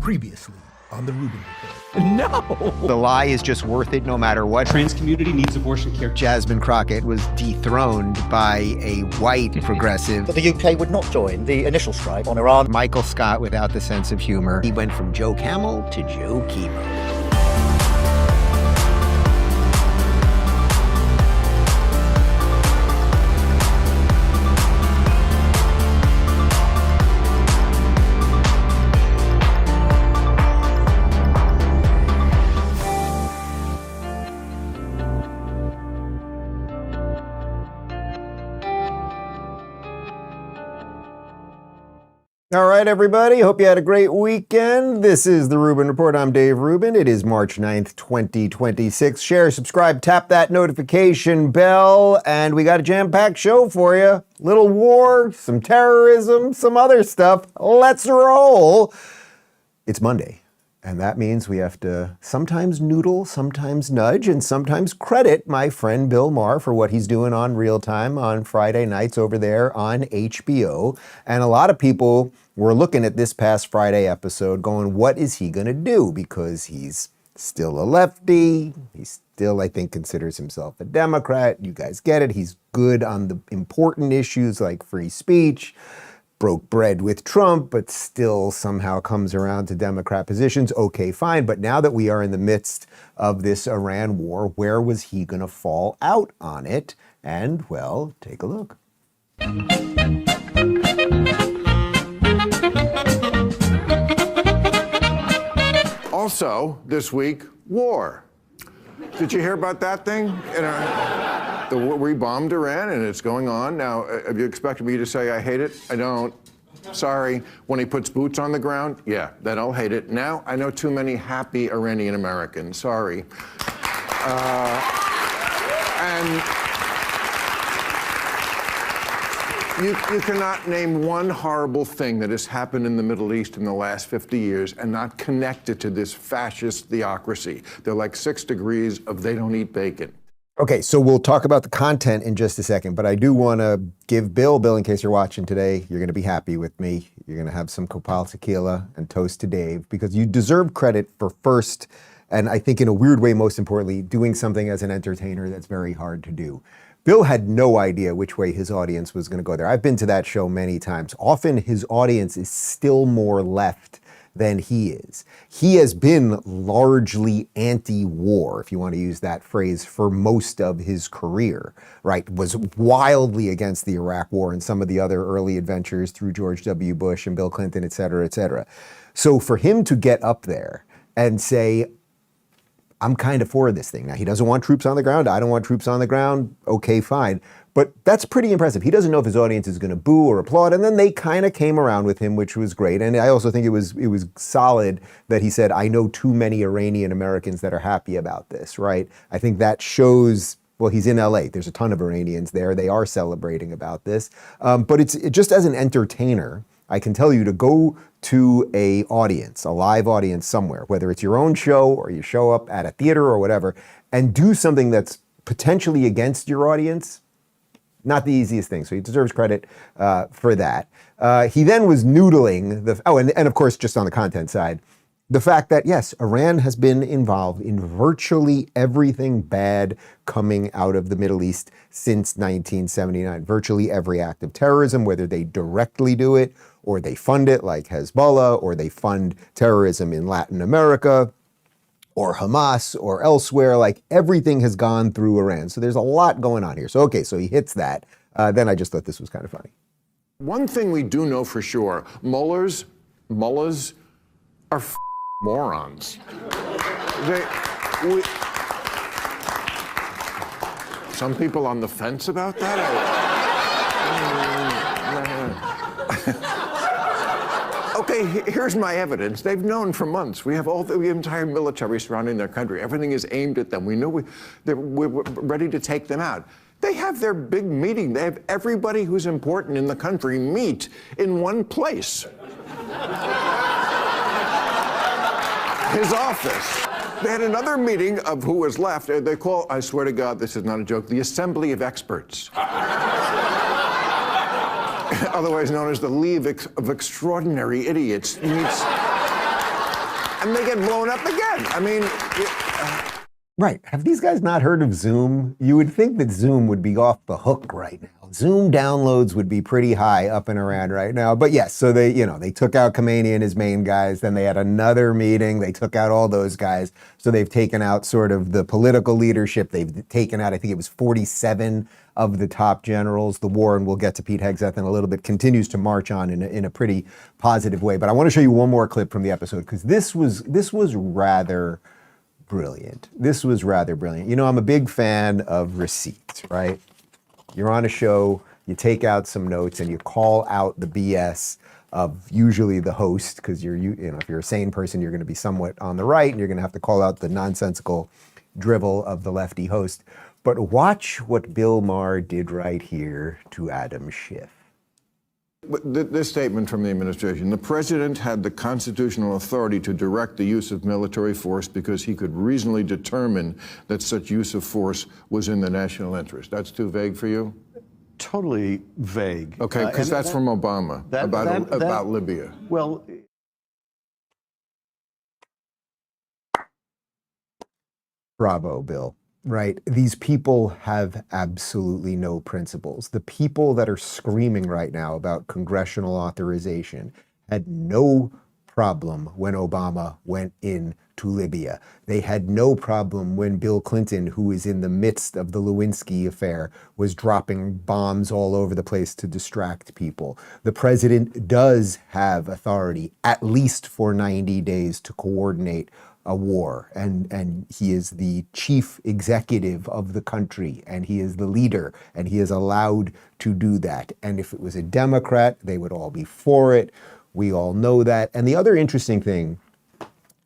Previously on the Rubin Report. No! The lie is just worth it no matter what. Trans community needs abortion care. Jasmine Crockett was dethroned by a white progressive. But the UK would not join the initial strike on Iran. Michael Scott without the sense of humor. He went from Joe Camel to Joe Chemo. All right, everybody. Hope you had a great weekend. This is the Rubin Report. I'm Dave Rubin. It is March 9th, 2026. Share, subscribe, tap that notification bell, and we got a jam-packed show for you. Little war, some terrorism, some other stuff. Let's roll. It's Monday, and that means we have to sometimes noodle, sometimes nudge, and sometimes credit my friend Bill Maher for what he's doing on Real Time on Friday nights over there on HBO. And a lot of people were looking at this past Friday episode going, what is he going to do? Because he's still a lefty. He still, I think, considers himself a Democrat. You guys get it. He's good on the important issues like free speech. Broke bread with Trump, but still somehow comes around to Democrat positions. Okay, fine. But now that we are in the midst of this Iran war, where was he going to fall out on it? And, well, take a look. Also, this week, war. Did you hear about that thing? We bombed Iran, and it's going on. Now, have you expected me to say I hate it? I don't. Sorry. When he puts boots on the ground, yeah, then I'll hate it. Now, I know too many happy Iranian Americans. Sorry. And you cannot name one horrible thing that has happened in the Middle East in the last 50 years and not connect it to this fascist theocracy. They're like 6 degrees of they don't eat bacon. Okay, so we'll talk about the content in just a second, but I do want to give Bill, in case you're watching today, you're going to be happy with me. You're going to have some Copal tequila and toast to Dave, because you deserve credit for first, and I think in a weird way, most importantly, doing something as an entertainer that's very hard to do. Bill had no idea which way his audience was going to go there. I've been to that show many times. Often his audience is still more left than he is. He has been largely anti-war, if you want to use that phrase, for most of his career, right? Was wildly against the Iraq War and some of the other early adventures through George W. Bush and Bill Clinton, et cetera, et cetera. So for him to get up there and say, I'm kind of for this thing. Now, he doesn't want troops on the ground. I don't want troops on the ground. Okay, fine. But that's pretty impressive. He doesn't know if his audience is going to boo or applaud. And then they kind of came around with him, which was great. And I also think it was solid that he said, I know too many Iranian Americans that are happy about this, right? I think that shows, well, he's in LA. There's a ton of Iranians there. They are celebrating about this. But it's just as an entertainer, I can tell you to go to a live audience somewhere, whether it's your own show or you show up at a theater or whatever, and do something that's potentially against your audience. Not the easiest thing, so he deserves credit for that. He then was noodling and of course, just on the content side, the fact that, yes, Iran has been involved in virtually everything bad coming out of the Middle East since 1979. Virtually every act of terrorism, whether they directly do it or they fund it like Hezbollah, or they fund terrorism in Latin America, or Hamas, or elsewhere, like everything has gone through Iran. So there's a lot going on here. So, okay, so he hits that. Then I just thought this was kind of funny. One thing we do know for sure, mullahs are morons. Some people on the fence about that? Okay, here's my evidence. They've known for months. We have the entire military surrounding their country. Everything is aimed at them. We know we're ready to take them out. They have their big meeting. They have everybody who's important in the country meet in one place. His office. They had another meeting of who was left. They call, I swear to God, this is not a joke, the Assembly of Experts. Otherwise known as the League of Extraordinary Idiots. and they get blown up again. I mean... Right. Have these guys not heard of Zoom? You would think that Zoom would be off the hook right now. Zoom downloads would be pretty high up and around right now. But yes, so they took out Khamenei and his main guys. Then they had another meeting. They took out all those guys. So they've taken out sort of the political leadership. They've taken out, I think it was 47 of the top generals. The war, and we'll get to Pete Hegseth in a little bit, continues to march on in a pretty positive way. But I want to show you one more clip from the episode because this was rather brilliant. This was rather brilliant. You know, I'm a big fan of receipts, right? You're on a show, you take out some notes and you call out the BS of usually the host, because if you're a sane person, you're going to be somewhat on the right and you're going to have to call out the nonsensical drivel of the lefty host. But watch what Bill Maher did right here to Adam Schiff. This statement from the administration: the president had the constitutional authority to direct the use of military force because he could reasonably determine that such use of force was in the national interest. That's too vague for you? Totally vague. Okay, because that's from Obama about Libya. Well, Bravo, Bill. Right. These people have absolutely no principles. The people that are screaming right now about congressional authorization had no problem when Obama went into Libya. They had no problem when Bill Clinton, who is in the midst of the Lewinsky affair, was dropping bombs all over the place to distract people. The president does have authority, at least for 90 days, to coordinate a war, and he is the chief executive of the country, and he is the leader, and he is allowed to do that. And if it was a Democrat, they would all be for it. We all know that. And the other interesting thing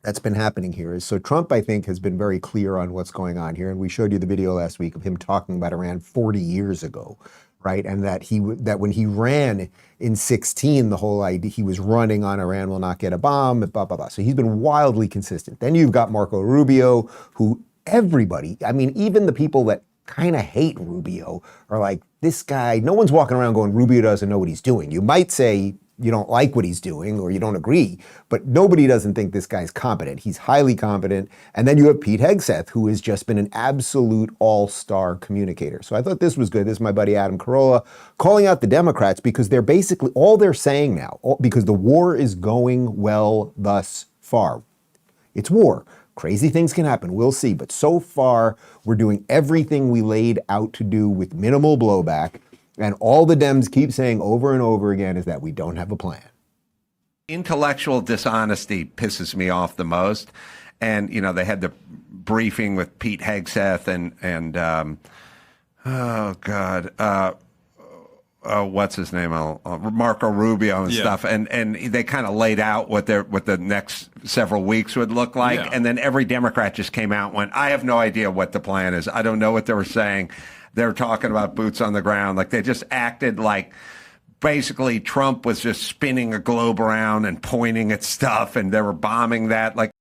that's been happening here is, so Trump, I think, has been very clear on what's going on here, and we showed you the video last week of him talking about Iran 40 years ago, right? And that when he ran in 16, the whole idea, he was running on Iran will not get a bomb, blah, blah, blah. So he's been wildly consistent. Then you've got Marco Rubio, who everybody, I mean, even the people that kind of hate Rubio are like, this guy, no one's walking around going, Rubio doesn't know what he's doing. You might say you don't like what he's doing or you don't agree, but nobody doesn't think this guy's competent. He's highly competent. And then you have Pete Hegseth, who has just been an absolute all-star communicator. So I thought this was good. This is my buddy Adam Carolla calling out the Democrats because they're basically, all they're saying now, because the war is going well thus far. It's war. Crazy things can happen, we'll see. But so far, we're doing everything we laid out to do with minimal blowback. And all the Dems keep saying over and over again is that we don't have a plan. Intellectual dishonesty pisses me off the most. And, you know, they had the briefing with Pete Hegseth and what's his name? Marco Rubio and stuff. And they kind of laid out what the next several weeks would look like. Yeah. And then every Democrat just came out and went, I have no idea what the plan is. I don't know what they were saying. They're talking about boots on the ground. Like, they just acted like basically Trump was just spinning a globe around and pointing at stuff, and they were bombing that. Like,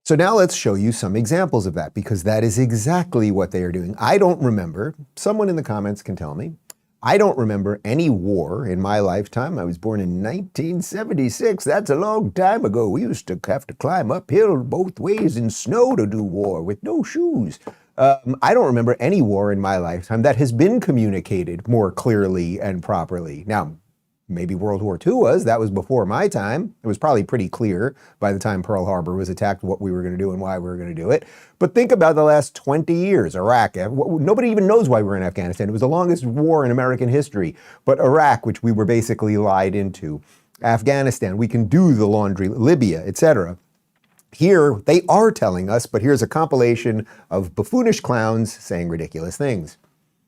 so now let's show you some examples of that, because that is exactly what they are doing. I don't remember, someone in the comments can tell me, I don't remember any war in my lifetime. I was born in 1976. That's a long time ago. We used to have to climb uphill both ways in snow to do war with no shoes. I don't remember any war in my lifetime that has been communicated more clearly and properly. Now, maybe World War II was. That was before my time. It was probably pretty clear by the time Pearl Harbor was attacked what we were going to do and why we were going to do it. But think about the last 20 years. Iraq. Nobody even knows why we're in Afghanistan. It was the longest war in American history. But Iraq, which we were basically lied into. Afghanistan, we can do the laundry. Libya, etc. Here, they are telling us, but here's a compilation of buffoonish clowns saying ridiculous things.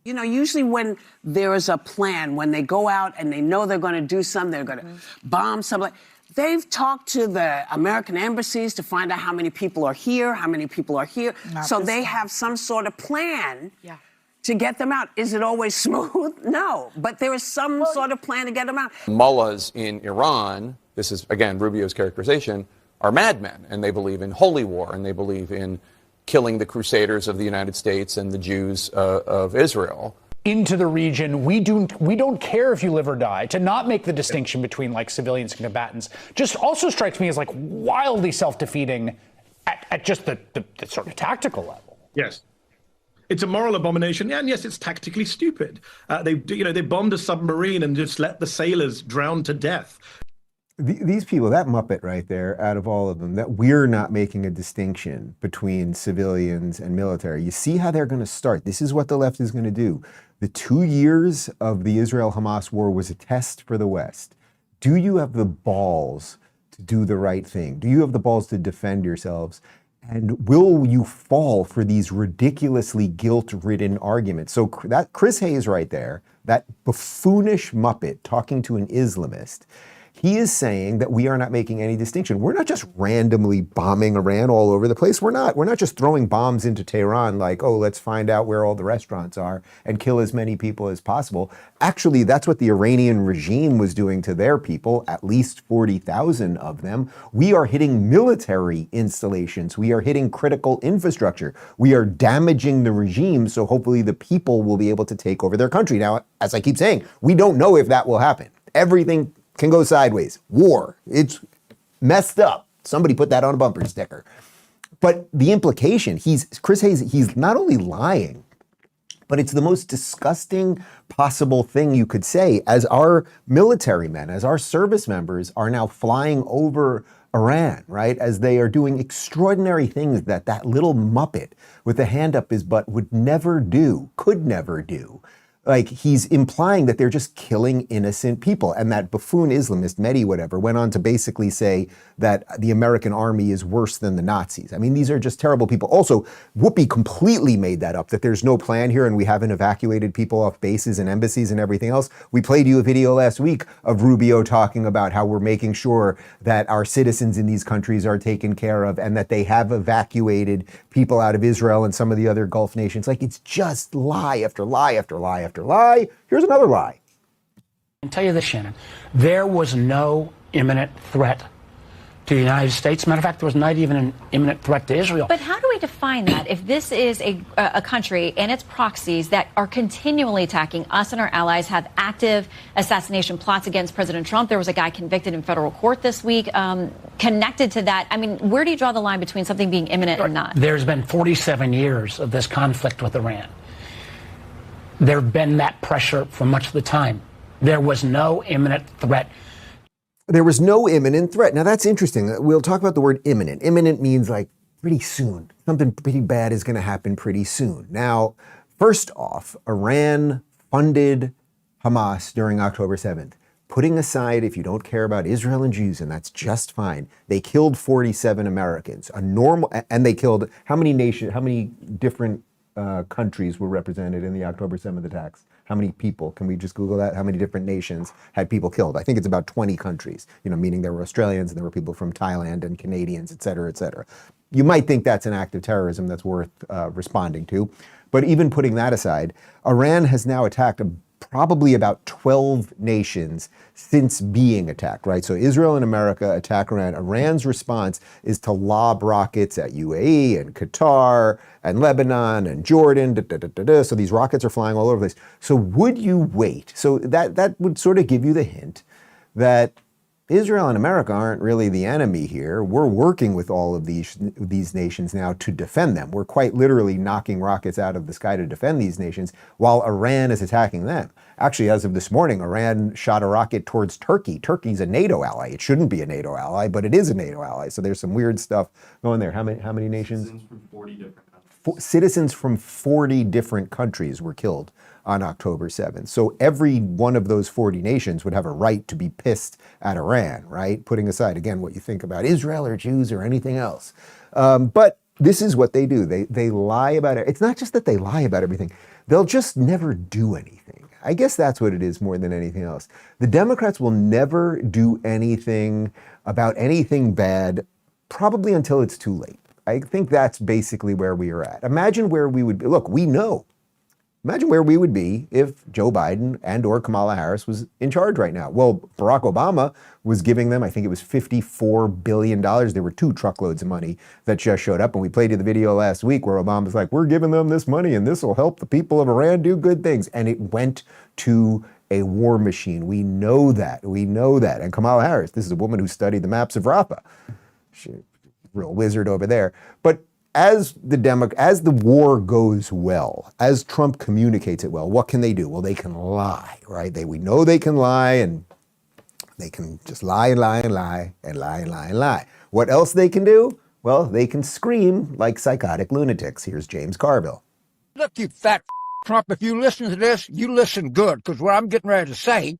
You know, usually when there is a plan, when they go out and they know they're going to do something, they're going to bomb something, they've talked to the American embassies to find out how many people are here, so they have some sort of plan to get them out. Is it always smooth? No, but there is some sort of plan to get them out. Mullahs in Iran, this is, again, Rubio's characterization, are madmen, and they believe in holy war, and they believe in killing the crusaders of the United States and the Jews of Israel. Into the region, we don't care if you live or die. To not make the distinction between like civilians and combatants just also strikes me as like wildly self-defeating at just the sort of tactical level. Yes. It's a moral abomination, and yes, it's tactically stupid. They bombed a submarine and just let the sailors drown to death. These people, that Muppet right there, out of all of them, that we're not making a distinction between civilians and military. You see how they're going to start. This is what the left is going to do. The 2 years of the Israel-Hamas war was a test for the West. Do you have the balls to do the right thing? Do you have the balls to defend yourselves? And will you fall for these ridiculously guilt-ridden arguments? So that Chris Hayes right there, that buffoonish Muppet talking to an Islamist, he is saying that we are not making any distinction. We're not just randomly bombing Iran all over the place. We're not just throwing bombs into Tehran like, oh, let's find out where all the restaurants are and kill as many people as possible. Actually, that's what the Iranian regime was doing to their people, at least 40,000 of them. We are hitting military installations. We are hitting critical infrastructure. We are damaging the regime, so hopefully the people will be able to take over their country. Now, as I keep saying, we don't know if that will happen. Everything can go sideways. War. It's messed up. Somebody put that on a bumper sticker. But the implication, Chris Hayes, he's not only lying, but it's the most disgusting possible thing you could say as our military men, as our service members are now flying over Iran, right? As they are doing extraordinary things that little Muppet with the hand up his butt would never do, could never do. Like, he's implying that they're just killing innocent people. And that buffoon Islamist, Mehdi whatever, went on to basically say that the American army is worse than the Nazis. I mean, these are just terrible people. Also, Whoopi completely made that up, that there's no plan here and we haven't evacuated people off bases and embassies and everything else. We played you a video last week of Rubio talking about how we're making sure that our citizens in these countries are taken care of and that they have evacuated people out of Israel and some of the other Gulf nations. Like, it's just lie after lie after lie after lie. Here's another lie. I can tell you this, Shannon. There was no imminent threat to the United States. Matter of fact, there was not even an imminent threat to Israel. But how do we define that if this is a country and its proxies that are continually attacking us and our allies, have active assassination plots against President Trump? There was a guy convicted in federal court this week connected to that. I mean, where do you draw the line between something being imminent and not? There's been 47 years of this conflict with Iran. There have been that pressure for much of the time. There was no imminent threat. There was no imminent threat. Now, that's interesting. We'll talk about the word imminent. Imminent means like pretty soon. Something pretty bad is going to happen pretty soon. Now, first off, Iran funded Hamas during October 7th. Putting aside if you don't care about Israel and Jews, and that's just fine. They killed 47 Americans. And they killed how many different countries were represented in the October 7th attacks? How many people? Can we just Google that? How many different nations had people killed? I think it's about 20 countries, meaning there were Australians and there were people from Thailand and Canadians, et cetera, et cetera. You might think that's an act of terrorism that's worth responding to. But even putting that aside, Iran has now attacked probably about 12 nations since being attacked, right? So Israel and America attack Iran. Iran's response is to lob rockets at UAE and Qatar and Lebanon and Jordan. So these rockets are flying all over the place. So would you wait? So that would sort of give you the hint that Israel and America aren't really the enemy here. We're working with all of these nations now to defend them. We're quite literally knocking rockets out of the sky to defend these nations while Iran is attacking them. Actually, as of this morning, Iran shot a rocket towards Turkey. Turkey's a NATO ally. It shouldn't be a NATO ally, but it is a NATO ally. So there's some weird stuff going there. How many nations? Citizens from 40 different countries. Citizens from 40 different countries were killed on October 7th. So every one of those 40 nations would have a right to be pissed at Iran, right? Putting aside, again, what you think about Israel or Jews or anything else. But this is what they do. They lie about it. It's not just that they lie about everything. They'll just never do anything. I guess that's what it is more than anything else. The Democrats will never do anything about anything bad, probably until it's too late. I think that's basically where we are at. Imagine where we would be. Look, we know. Imagine where we would be if Joe Biden and or Kamala Harris was in charge right now. Well, Barack Obama was giving them, I think it was $54 billion. There were 2 truckloads of money that just showed up. And we played you the video last week where Obama's like, we're giving them this money and this will help the people of Iran do good things. And it went to a war machine. We know that. We know that. And Kamala Harris, this is a woman who studied the maps of Rafah. real wizard over there. But as the war goes well, as Trump communicates it well, what can they do? Well, they can lie, right? We know they can lie, and they can just lie and lie and lie and lie and lie and lie. What else they can do? Well, they can scream like psychotic lunatics. Here's James Carville. Look, you fat Trump, if you listen to this, you listen good, because what I'm getting ready to say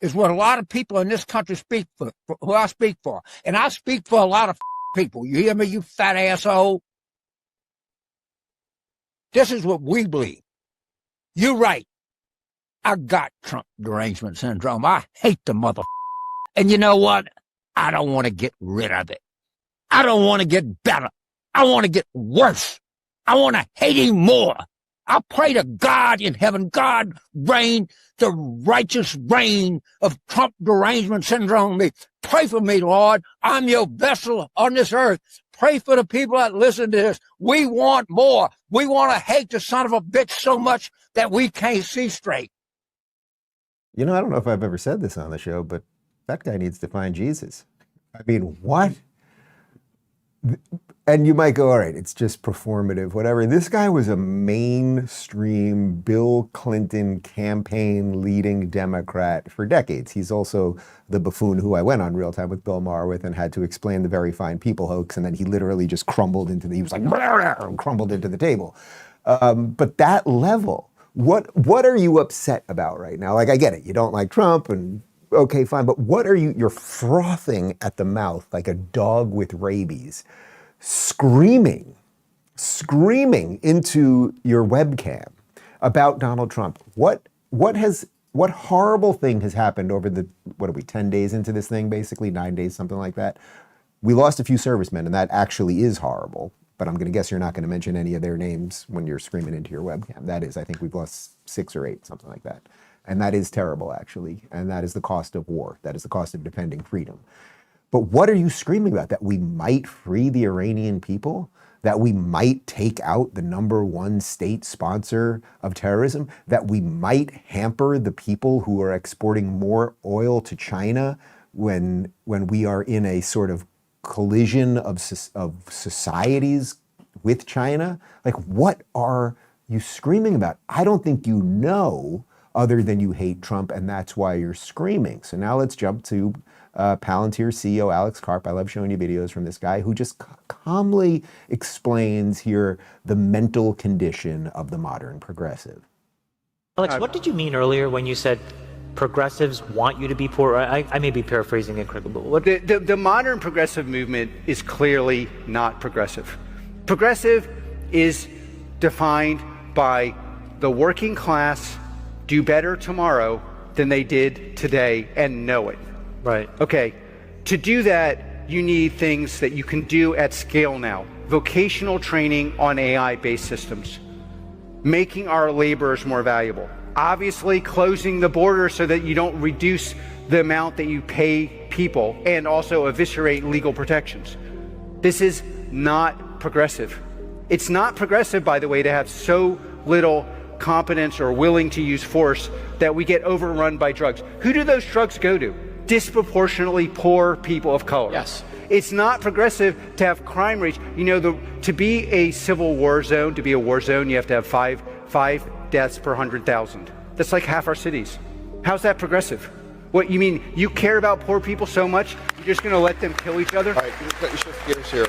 is what a lot of people in this country speak for, who I speak for. And I speak for a lot of people. You hear me, you fat asshole? This is what we believe. You're right. I got Trump derangement syndrome. I hate the mother. And you know what? I don't want to get rid of it. I don't want to get better. I want to get worse. I want to hate him more. I pray to God in heaven, God reign the righteous reign of Trump derangement syndrome. Pray for me, Lord. I'm your vessel on this earth. Pray for the people that listen to this. We want more. We want to hate the son of a bitch so much that we can't see straight. You know, I don't know if I've ever said this on the show, but that guy needs to find Jesus. I mean, what? And you might go, all right, it's just performative, whatever. This guy was a mainstream Bill Clinton campaign leading Democrat for decades. He's also the buffoon who I went on Real Time with Bill Maher with and had to explain the very fine people hoax. And then he literally just crumbled he was like, and crumbled into the table. But that level, what are you upset about right now? Like, I get it. You don't like Trump and okay, fine. But what are you're frothing at the mouth like a dog with rabies, screaming into your webcam about Donald Trump. What horrible thing has happened over the, 10 days into this thing, basically 9 days, something like that. We lost a few servicemen, and that actually is horrible. But I'm going to guess you're not going to mention any of their names when you're screaming into your webcam. That is, I think we've lost 6 or 8, something like that. And that is terrible, actually. And that is the cost of war. That is the cost of defending freedom. But what are you screaming about? That we might free the Iranian people? That we might take out the #1 state sponsor of terrorism? That we might hamper the people who are exporting more oil to China when we are in a sort of collision of societies with China? Like, what are you screaming about? I don't think you know, other than you hate Trump, and that's why you're screaming. So now let's jump to Palantir CEO Alex Karp. I love showing you videos from this guy who just calmly explains here the mental condition of the modern progressive. Alex, what did you mean earlier when you said progressives want you to be poor? I may be paraphrasing incorrectly, but what? The modern progressive movement is clearly not progressive. Progressive is defined by the working class do better tomorrow than they did today and know it. Right. Okay. To do that, you need things that you can do at scale now. Vocational training on AI-based systems. Making our laborers more valuable. Obviously, closing the border so that you don't reduce the amount that you pay people and also eviscerate legal protections. This is not progressive. It's not progressive, by the way, to have so little competence or willing to use force that we get overrun by drugs. Who do those drugs go to? Disproportionately poor people of color. Yes. It's not progressive to have crime rates. You know, to be a civil war zone, to be a war zone, you have to have five deaths per 100,000. That's like half our cities. How's that progressive? What, you mean you care about poor people so much, you're just going to let them kill each other? All right, let me shift gears here.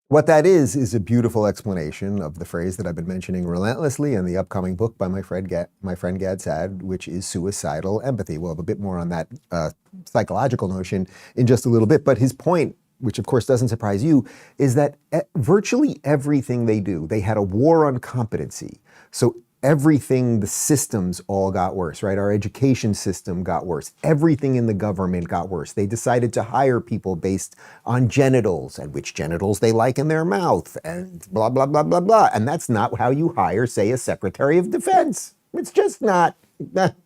What that is a beautiful explanation of the phrase that I've been mentioning relentlessly in the upcoming book by my friend Gad Saad, which is suicidal empathy. We'll have a bit more on that psychological notion in just a little bit. But his point, which of course doesn't surprise you, is that virtually everything they do, they had a war on competency. So everything, the systems all got worse, right? Our education system got worse. Everything in the government got worse. They decided to hire people based on genitals and which genitals they like in their mouth and blah, blah, blah, blah, blah. And that's not how you hire, say, a Secretary of Defense. It's just not.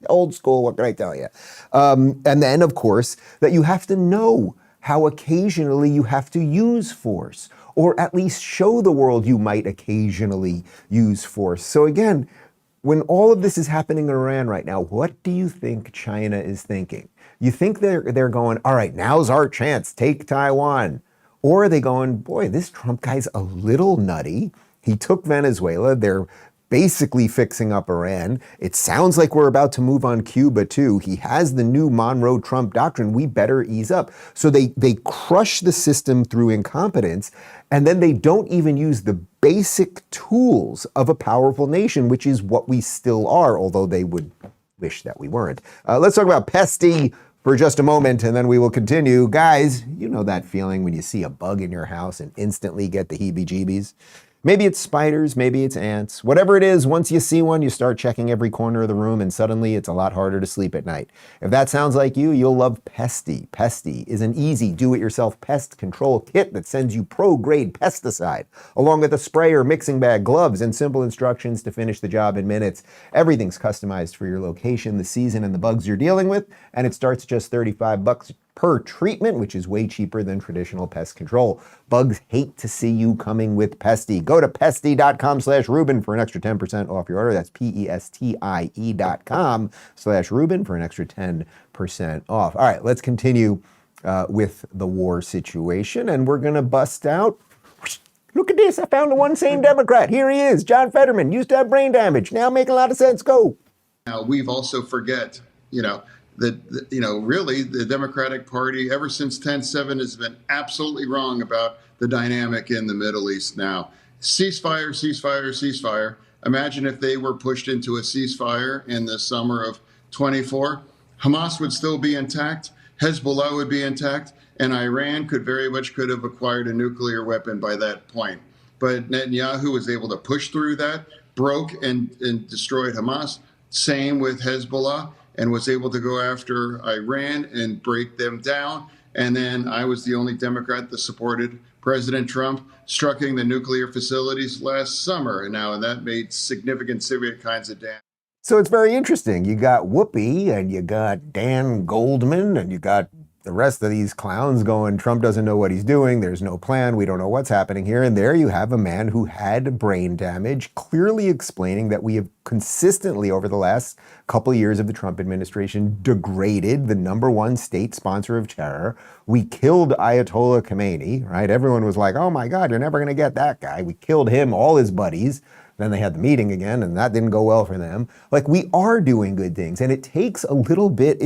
Old school, what can I tell you? And then, of course, that you have to know how occasionally you have to use force, or at least show the world you might occasionally use force. So again, when all of this is happening in Iran right now, what do you think China is thinking? You think they're going, all right, now's our chance, take Taiwan. Or are they going, boy, this Trump guy's a little nutty. He took Venezuela. They're basically fixing up Iran. It sounds like we're about to move on Cuba too. He has the new Monroe-Trump doctrine. We better ease up. So they crush the system through incompetence, and then they don't even use the basic tools of a powerful nation, which is what we still are, although they would wish that we weren't. Let's talk about pesty for just a moment, and then we will continue. Guys, you know that feeling when you see a bug in your house and instantly get the heebie-jeebies? Maybe it's spiders, maybe it's ants. Whatever it is, once you see one, you start checking every corner of the room, and suddenly it's a lot harder to sleep at night. If that sounds like you, you'll love Pesty. Pesty is an easy do-it-yourself pest control kit that sends you pro-grade pesticide, along with a sprayer, mixing bag, gloves, and simple instructions to finish the job in minutes. Everything's customized for your location, the season, and the bugs you're dealing with, and it starts just $35 per treatment, which is way cheaper than traditional pest control. Bugs hate to see you coming with Pesty. Go to pesty.com/Rubin for an extra 10% off your order. That's pestie.com/Rubin for an extra 10% off. All right, let's continue with the war situation, and we're going to bust out. Look at this. I found the one sane Democrat. Here he is. John Fetterman used to have brain damage. Now making a lot of sense. Go. Now, we've also forget, that really the Democratic Party, ever since 10/7, has been absolutely wrong about the dynamic in the Middle East now. Ceasefire, ceasefire, ceasefire. Imagine if they were pushed into a ceasefire in the summer of 24. Hamas would still be intact, Hezbollah would be intact, and Iran could have acquired a nuclear weapon by that point. But Netanyahu was able to push through that, broke and destroyed Hamas. Same with Hezbollah, and was able to go after Iran and break them down. And then I was the only Democrat that supported President Trump striking the nuclear facilities last summer. And that made significant severe kinds of damage. So it's very interesting. You got Whoopi, and you got Dan Goldman, and you got the rest of these clowns going, Trump doesn't know what he's doing, there's no plan, we don't know what's happening here. And there you have a man who had brain damage, clearly explaining that we have consistently, over the last couple of years of the Trump administration, degraded the #1 state sponsor of terror. We killed Ayatollah Khamenei, right? Everyone was like, oh my God, you're never gonna get that guy. We killed him, all his buddies. Then they had the meeting again, and that didn't go well for them. Like, we are doing good things, and it takes a little bit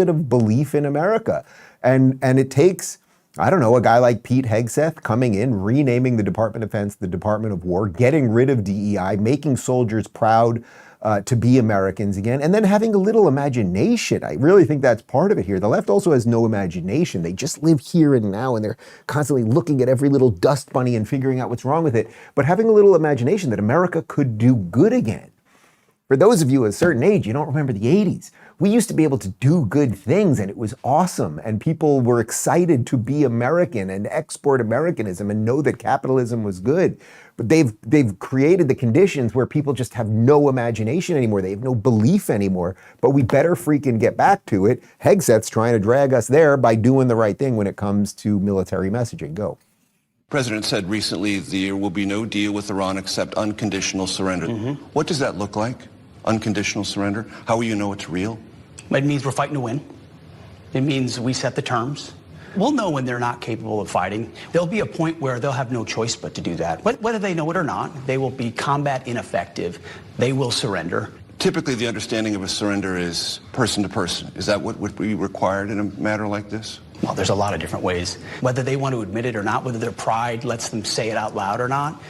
of belief in America. And it takes, I don't know, a guy like Pete Hegseth coming in, renaming the Department of Defense the Department of War, getting rid of DEI, making soldiers proud to be Americans again, and then having a little imagination. I really think that's part of it here. The left also has no imagination. They just live here and now, and they're constantly looking at every little dust bunny and figuring out what's wrong with it. But having a little imagination that America could do good again. For those of you at a certain age, you don't remember the 80s. We used to be able to do good things, and it was awesome, and people were excited to be American and export Americanism and know that capitalism was good. But they've created the conditions where people just have no imagination anymore. They have no belief anymore. But we better freaking get back to it. Hegseth's trying to drag us there by doing the right thing when it comes to military messaging. Go. The president said recently there will be no deal with Iran except unconditional surrender. What does that look like? Unconditional surrender? How will you know it's real? It means we're fighting to win. It means we set the terms. We'll know when they're not capable of fighting. There'll be a point where they'll have no choice but to do that. Whether they know it or not, they will be combat ineffective. They will surrender. Typically, the understanding of a surrender is person to person. Is that what would be required in a matter like this? Well, there's a lot of different ways. Whether they want to admit it or not, whether their pride lets them say it out loud or not,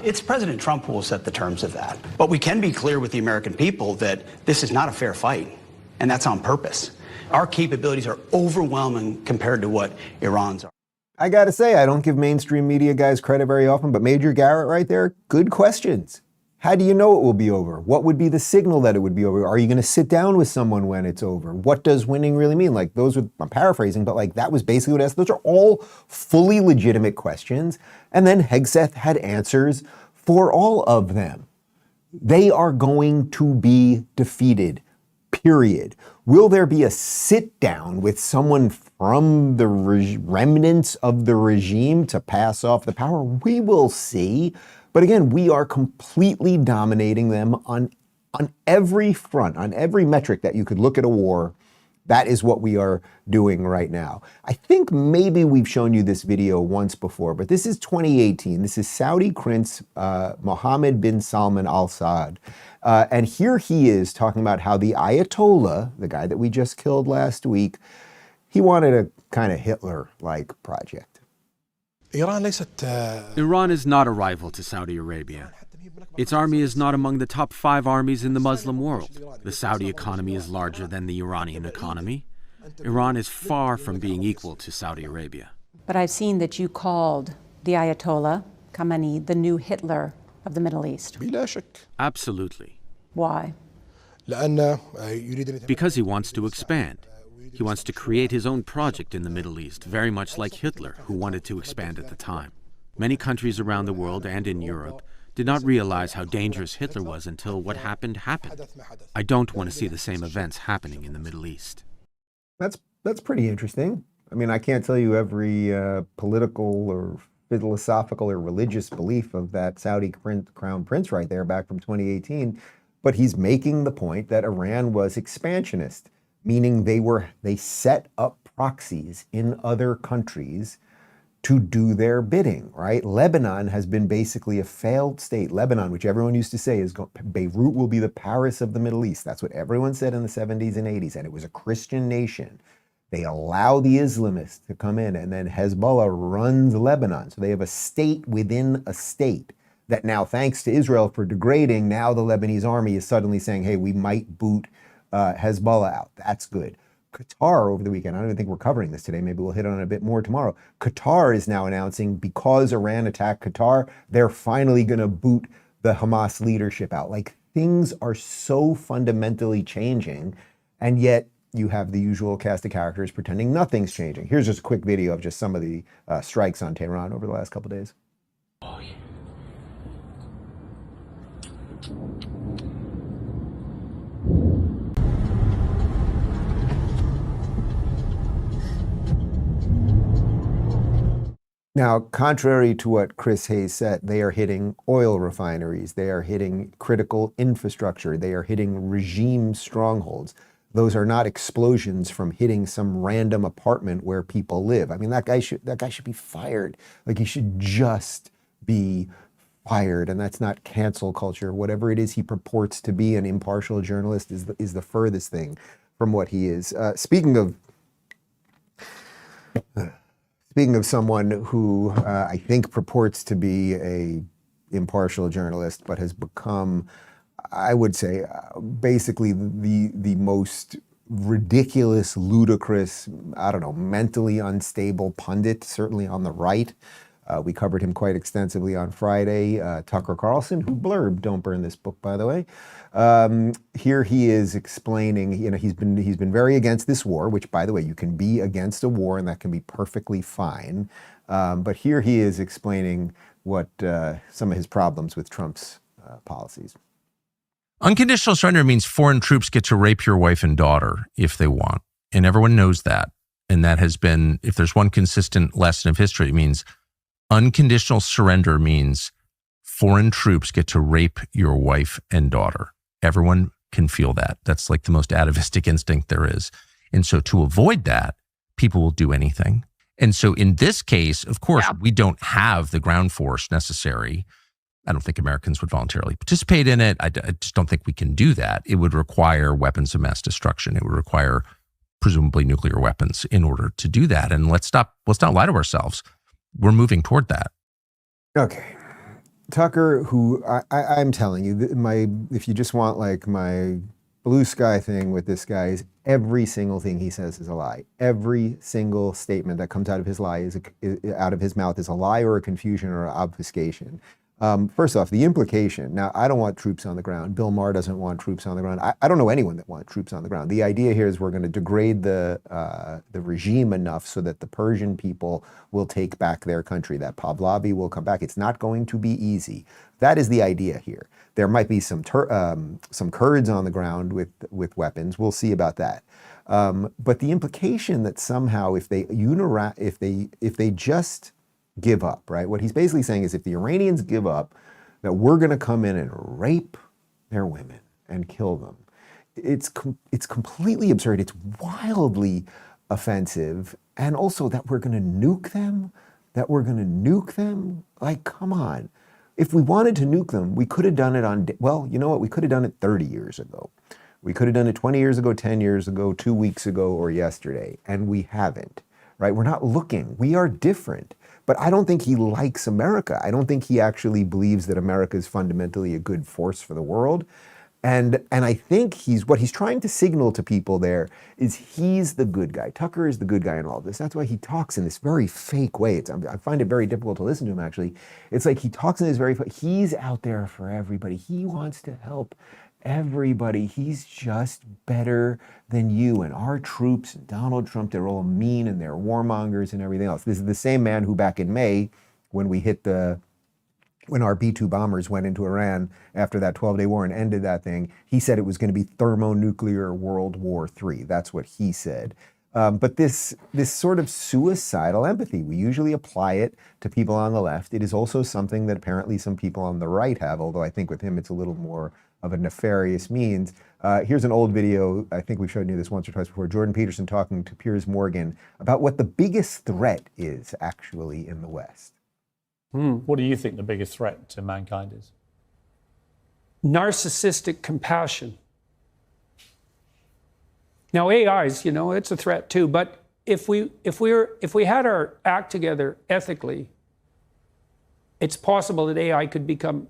it's President Trump who will set the terms of that. But we can be clear with the American people that this is not a fair fight, and that's on purpose. Our capabilities are overwhelming compared to what Iran's are. I gotta say, I don't give mainstream media guys credit very often, but Major Garrett right there, good questions. How do you know it will be over? What would be the signal that it would be over? Are you gonna sit down with someone when it's over? What does winning really mean? Like, those were, I'm paraphrasing, but like that was basically what I asked. Those are all fully legitimate questions. And then Hegseth had answers for all of them. They are going to be defeated, period. Will there be a sit down with someone from the remnants of the regime to pass off the power? We will see. But again, we are completely dominating them on every front, on every metric that you could look at a war. That is what we are doing right now. I think maybe we've shown you this video once before, but this is 2018. This is Saudi Prince Mohammed bin Salman Al Saud. And here he is talking about how the Ayatollah, the guy that we just killed last week, he wanted a kind of Hitler-like project. Iran is not a rival to Saudi Arabia. Its army is not among the top 5 armies in the Muslim world. The Saudi economy is larger than the Iranian economy. Iran is far from being equal to Saudi Arabia. But I've seen that you called the Ayatollah Khamenei the new Hitler of the Middle East. Absolutely. Why? Because he wants to expand. He wants to create his own project in the Middle East, very much like Hitler, who wanted to expand at the time. Many countries around the world and in Europe did not realize how dangerous Hitler was until what happened happened. I don't want to see the same events happening in the Middle East. That's pretty interesting. I mean, I can't tell you every political or philosophical or religious belief of that Saudi crown prince right there back from 2018, but he's making the point that Iran was expansionist, meaning they set up proxies in other countries to do their bidding, right? Lebanon has been basically a failed state. Lebanon, which everyone used to say is Beirut will be the Paris of the Middle East. That's what everyone said in the 70s and 80s, and it was a Christian nation. They allow the Islamists to come in, and then Hezbollah runs Lebanon. So they have a state within a state that now, thanks to Israel for degrading, now the Lebanese army is suddenly saying, hey, we might boot Hezbollah out. That's good. Qatar over the weekend, I don't even think we're covering this today, maybe we'll hit on it a bit more tomorrow. Qatar is now announcing because Iran attacked Qatar, they're finally going to boot the Hamas leadership out. Like, things are so fundamentally changing, and yet you have the usual cast of characters pretending nothing's changing. Here's just a quick video of just some of the strikes on Tehran over the last couple days. Oh, yeah. Now, contrary to what Chris Hayes said, they are hitting oil refineries, they are hitting critical infrastructure, they are hitting regime strongholds. Those are not explosions from hitting some random apartment where people live. I mean, that guy should be fired. Like, he should just be fired, and that's not cancel culture. Whatever it is he purports to be, an impartial journalist is the furthest thing from what he is. Speaking of someone who I think purports to be a impartial journalist, but has become, I would say, basically the most ridiculous, ludicrous, I don't know, mentally unstable pundit, certainly on the right. We covered him quite extensively on Friday. Tucker Carlson, who blurbed "Don't Burn This Book," by the way. Here he is explaining, you know, he's been very against this war, which, by the way, you can be against a war and that can be perfectly fine. But here he is explaining what some of his problems with Trump's policies. Unconditional surrender means foreign troops get to rape your wife and daughter if they want. And everyone knows that. And that has been, if there's one consistent lesson of history, it means unconditional surrender means foreign troops get to rape your wife and daughter. Everyone can feel that. That's like the most atavistic instinct there is. And so to avoid that, people will do anything. And so in this case, of course, we don't have the ground force necessary. I don't think Americans would voluntarily participate in it. I just don't think we can do that. It would require weapons of mass destruction. It would require presumably nuclear weapons in order to do that. And let's not lie to ourselves. We're moving toward that. Okay. Tucker, who I'm telling you, if you just want like my blue sky thing with this guy, is every single thing he says is a lie. Every single statement that comes out of his mouth is a lie or a confusion or an obfuscation. First off, the implication. Now, I don't want troops on the ground. Bill Maher doesn't want troops on the ground. I don't know anyone that wants troops on the ground. The idea here is we're going to degrade the regime enough so that the Persian people will take back their country, that Pahlavi will come back. It's not going to be easy. That is the idea here. There might be some Kurds on the ground with weapons. We'll see about that. But the implication that somehow if they just give up, right? What he's basically saying is if the Iranians give up, that we're going to come in and rape their women and kill them. it's completely absurd. It's wildly offensive. And also that we're going to nuke them, Like, come on. If we wanted to nuke them, we could have done it well, you know what? We could have done it 30 years ago. We could have done it 20 years ago, 10 years ago, 2 weeks ago, or yesterday. And we haven't, right? We're not looking. We are different. But I don't think he likes America. I don't think he actually believes that America is fundamentally a good force for the world. And I think what he's trying to signal to people there is he's the good guy. Tucker is the good guy in all this. That's why he talks in this very fake way. I find it very difficult to listen to him, actually. It's like he talks in this he's out there for everybody. He wants to help everybody. He's just better than you. And our troops and Donald Trump, they're all mean and they're warmongers and everything else. This is the same man who back in May, when our B-2 bombers went into Iran after that 12-day war and ended that thing, he said it was going to be thermonuclear World War III. That's what he said. But this sort of suicidal empathy, we usually apply it to people on the left. It is also something that apparently some people on the right have, although I think with him it's a little more of a nefarious means. Here's an old video, I think we've shown you this once or twice before, Jordan Peterson talking to Piers Morgan about what the biggest threat is actually in the West. What do you think the biggest threat to mankind is? Narcissistic compassion. Now AIs, it's a threat too, but if we had our act together ethically, it's possible that AI could become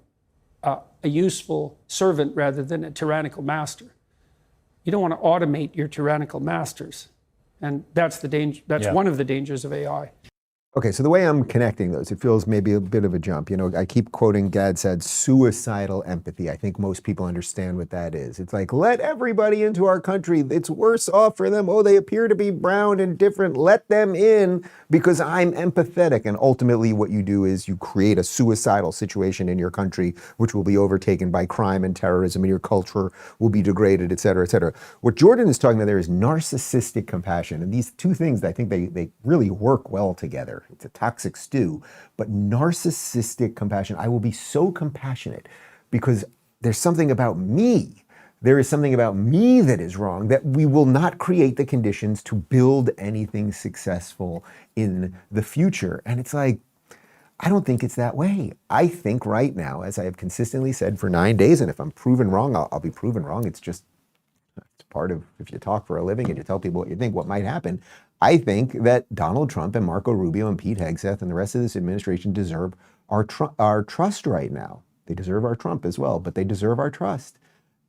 a useful servant rather than a tyrannical master. You don't want to automate your tyrannical masters, and that's the danger. That's one of the dangers of AI. Okay, so the way I'm connecting those, it feels maybe a bit of a jump. I keep quoting Gad said, suicidal empathy. I think most people understand what that is. It's like, let everybody into our country. It's worse off for them. Oh, they appear to be brown and different. Let them in because I'm empathetic. And ultimately what you do is you create a suicidal situation in your country, which will be overtaken by crime and terrorism, and your culture will be degraded, et cetera, et cetera. What Jordan is talking about there is narcissistic compassion. And these two things, I think they really work well together. It's a toxic stew, but narcissistic compassion. I will be so compassionate because there's something about me. There is something about me that is wrong, that we will not create the conditions to build anything successful in the future. And it's like, I don't think it's that way. I think right now, as I have consistently said for 9 days, and if I'm proven wrong, I'll be proven wrong. It's part of, if you talk for a living and you tell people what you think, what might happen. I think that Donald Trump and Marco Rubio and Pete Hegseth and the rest of this administration deserve our trust right now. They deserve our Trump as well, but they deserve our trust.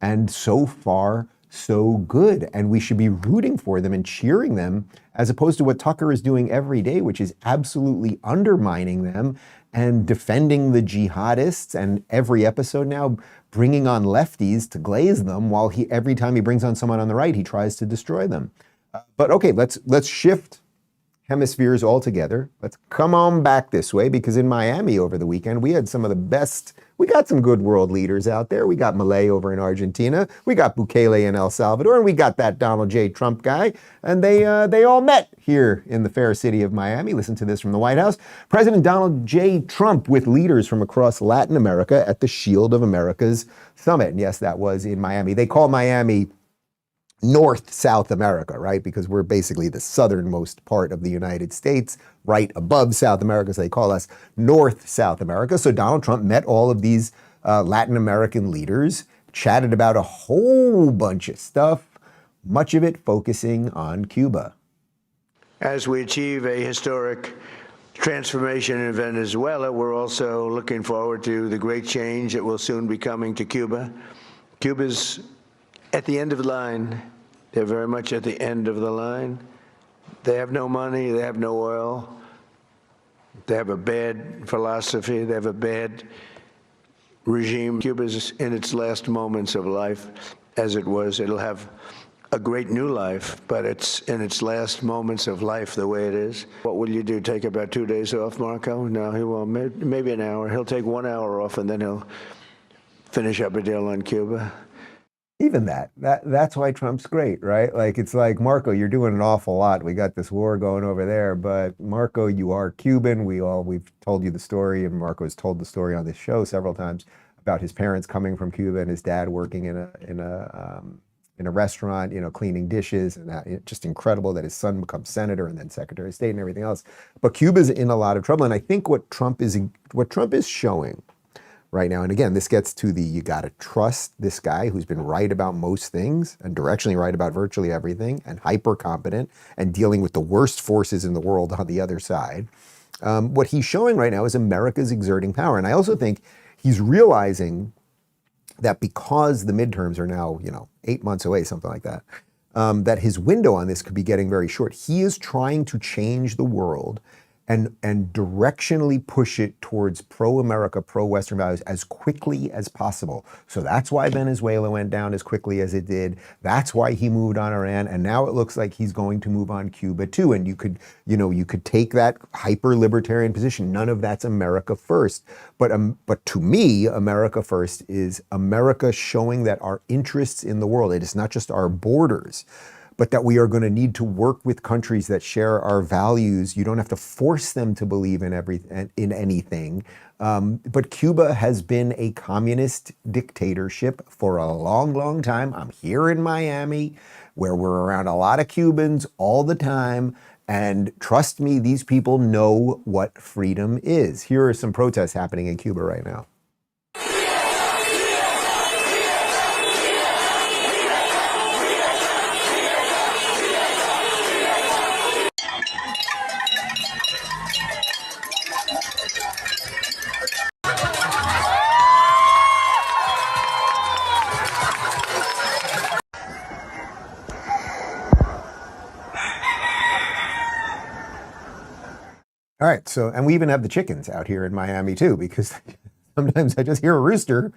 And so far, so good. And we should be rooting for them and cheering them as opposed to what Tucker is doing every day, which is absolutely undermining them and defending the jihadists, and every episode now bringing on lefties to glaze them while every time he brings on someone on the right, he tries to destroy them. But okay, let's shift hemispheres altogether. Let's come on back this way, because in Miami over the weekend, we had some of the best, we got some good world leaders out there. We got Milei over in Argentina. We got Bukele in El Salvador, and we got that Donald J. Trump guy. And they all met here in the fair city of Miami. Listen to this from the White House. President Donald J. Trump with leaders from across Latin America at the Shield of America's Summit. And yes, that was in Miami. They call Miami North South America, right? Because we're basically the southernmost part of the United States, right above South America, so they call us North South America. So Donald Trump met all of these Latin American leaders, chatted about a whole bunch of stuff, much of it focusing on Cuba. As we achieve a historic transformation in Venezuela, we're also looking forward to the great change that will soon be coming to Cuba. Cuba's at the end of the line. They're very much at the end of the line. They have no money, they have no oil. They have a bad philosophy, they have a bad regime. Cuba's in its last moments of life, as it was. It'll have a great new life, but it's in its last moments of life the way it is. What will you do, take about 2 days off, Marco? No, he won't. Maybe an hour. He'll take 1 hour off, and then he'll finish up a deal on Cuba. Even that's why Trump's great, right? Like, it's like, Marco, you're doing an awful lot. We got this war going over there, but Marco, you are Cuban. We've told you the story, and Marco's told the story on this show several times about his parents coming from Cuba and his dad working in a in a restaurant, cleaning dishes, and just incredible that his son becomes senator and then secretary of state and everything else. But Cuba's in a lot of trouble, and I think what Trump is showing right now, and again, this gets to you got to trust this guy who's been right about most things and directionally right about virtually everything, and hyper competent and dealing with the worst forces in the world on the other side. What he's showing right now is America's exerting power, and I also think he's realizing that because the midterms are now, 8 months away, something like that, that his window on this could be getting very short. He is trying to change the world and directionally push it towards pro-America, pro-Western values as quickly as possible. So that's why Venezuela went down as quickly as it did. That's why he moved on Iran, and now it looks like he's going to move on Cuba too. And you could take that hyper-libertarian position. None of that's America first. But to me, America first is America showing that our interests in the world, it is not just our borders, but that we are going to need to work with countries that share our values. You don't have to force them to believe in anything. But Cuba has been a communist dictatorship for a long, long time. I'm here in Miami, where we're around a lot of Cubans all the time. And trust me, these people know what freedom is. Here are some protests happening in Cuba right now. All right, and we even have the chickens out here in Miami too, because sometimes I just hear a rooster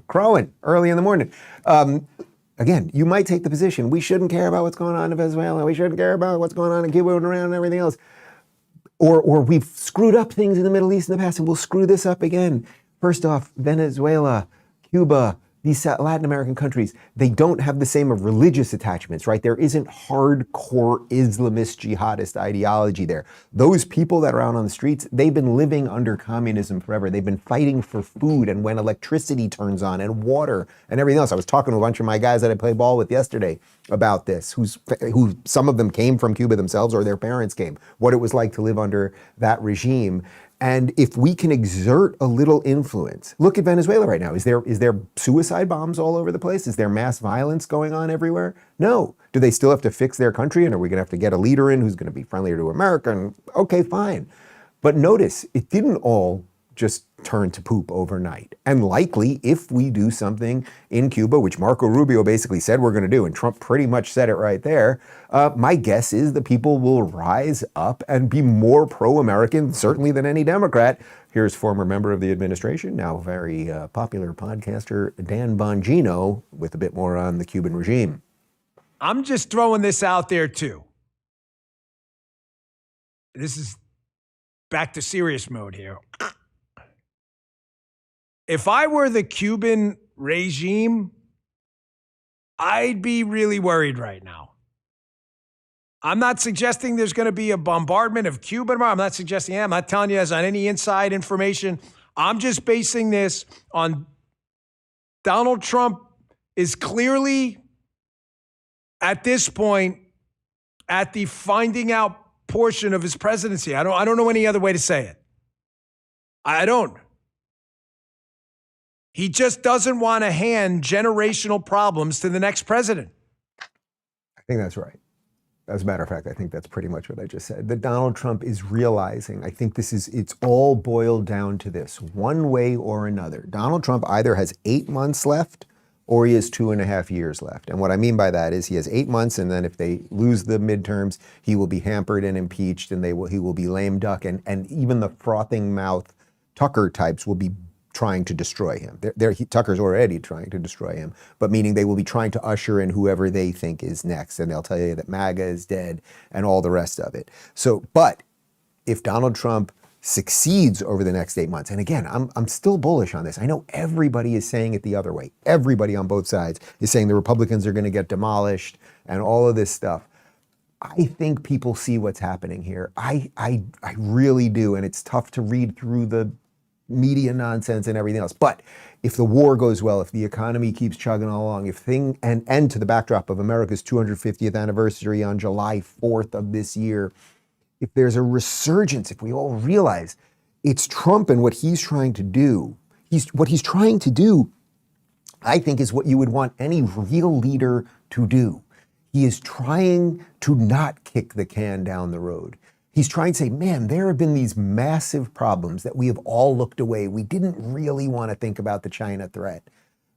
crowing early in the morning. Again, you might take the position, we shouldn't care about what's going on in Venezuela, we shouldn't care about what's going on in Cuba and Iran and everything else. Or we've screwed up things in the Middle East in the past and we'll screw this up again. First off, Venezuela, Cuba, these Latin American countries, they don't have the same religious attachments, right? There isn't hardcore Islamist jihadist ideology there. Those people that are out on the streets, they've been living under communism forever. They've been fighting for food and when electricity turns on and water and everything else. I was talking to a bunch of my guys that I play ball with yesterday about this, who some of them came from Cuba themselves or their parents came, what it was like to live under that regime. And if we can exert a little influence, look at Venezuela right now. Is there suicide bombs all over the place? Is there mass violence going on everywhere? No. Do they still have to fix their country? And are we going to have to get a leader in who's going to be friendlier to America? And okay, fine. But notice, it didn't all just turn to poop overnight. And likely, if we do something in Cuba, which Marco Rubio basically said we're going to do, and Trump pretty much said it right there, my guess is the people will rise up and be more pro-American, certainly than any Democrat. Here's former member of the administration, now very popular podcaster, Dan Bongino, with a bit more on the Cuban regime. I'm just throwing this out there, too. This is back to serious mode here. If I were the Cuban regime, I'd be really worried right now. I'm not suggesting there's going to be a bombardment of Cuba tomorrow. I'm not suggesting that. I'm not telling you as on any inside information. I'm just basing this on Donald Trump is clearly, at this point, at the finding out portion of his presidency. I don't know any other way to say it. I don't. He just doesn't want to hand generational problems to the next president. I think that's right. As a matter of fact, I think that's pretty much what I just said. That Donald Trump is realizing, I think it's all boiled down to this, one way or another. Donald Trump either has 8 months left or he has 2.5 years left. And what I mean by that is he has 8 months, and then if they lose the midterms, he will be hampered and impeached, and he will be lame duck, and even the frothing mouth Tucker types will be trying to destroy him. Tucker's already trying to destroy him, but meaning they will be trying to usher in whoever they think is next, and they'll tell you that MAGA is dead and all the rest of it. So, but if Donald Trump succeeds over the next 8 months, and again, I'm still bullish on this. I know everybody is saying it the other way. Everybody on both sides is saying the Republicans are going to get demolished and all of this stuff. I think people see what's happening here. I really do, and it's tough to read through the media nonsense and everything else. But if the war goes well, if the economy keeps chugging along, and to the backdrop of America's 250th anniversary on July 4th of this year, if there's a resurgence, if we all realize it's Trump and what he's trying to do, I think, is what you would want any real leader to do. He is trying to not kick the can down the road. He's trying to say, man, there have been these massive problems that we have all looked away. We didn't really want to think about the China threat,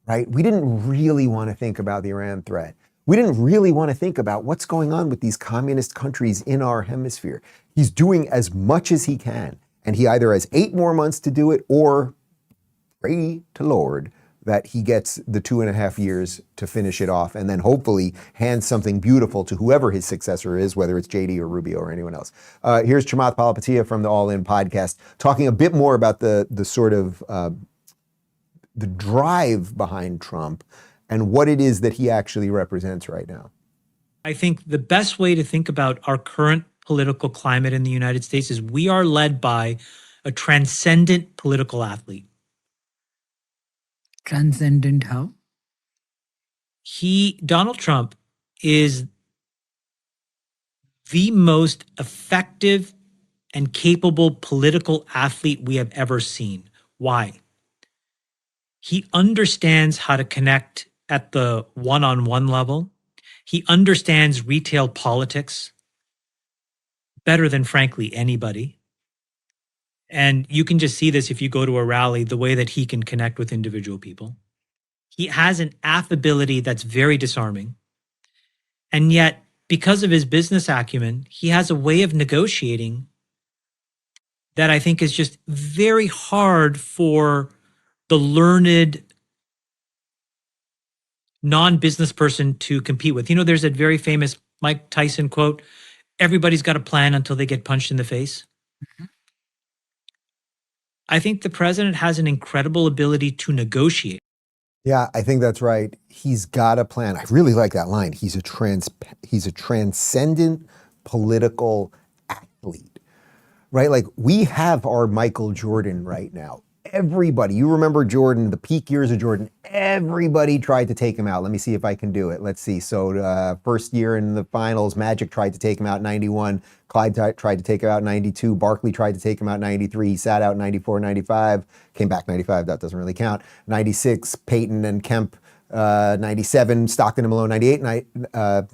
right? We didn't really want to think about the Iran threat. We didn't really want to think about what's going on with these communist countries in our hemisphere. He's doing as much as he can. And he either has 8 more months to do it, or pray to Lord that he gets the 2.5 years to finish it off, and then hopefully hand something beautiful to whoever his successor is, whether it's JD or Rubio or anyone else. Here's Chamath Palihapitiya from the All In podcast, talking a bit more about the sort of the drive behind Trump and what it is that he actually represents right now. I think the best way to think about our current political climate in the United States is we are led by a transcendent political athlete. Transcendent how? Donald Trump is the most effective and capable political athlete we have ever seen. Why? He understands how to connect at the one-on-one level. He understands retail politics better than, frankly, anybody. And you can just see this if you go to a rally, the way that he can connect with individual people. He has an affability that's very disarming. And yet, because of his business acumen, he has a way of negotiating that I think is just very hard for the learned non-business person to compete with. You know, there's that very famous Mike Tyson quote, everybody's got a plan until they get punched in the face. Mm-hmm. I think the president has an incredible ability to negotiate. Yeah, I think that's right. He's got a plan. I really like that line. He's a transcendent political athlete, right? Like, we have our Michael Jordan right now. Everybody, you remember Jordan, the peak years of Jordan, everybody tried to take him out. Let me see if I can do it. Let's see. So first year in the finals, Magic tried to take him out in 91. Clyde tried to take him out in 92. Barkley tried to take him out in 93. He sat out in 94, 95. Came back 95. That doesn't really count. 96, Peyton and Kemp. 97, Stockton and Malone. 98,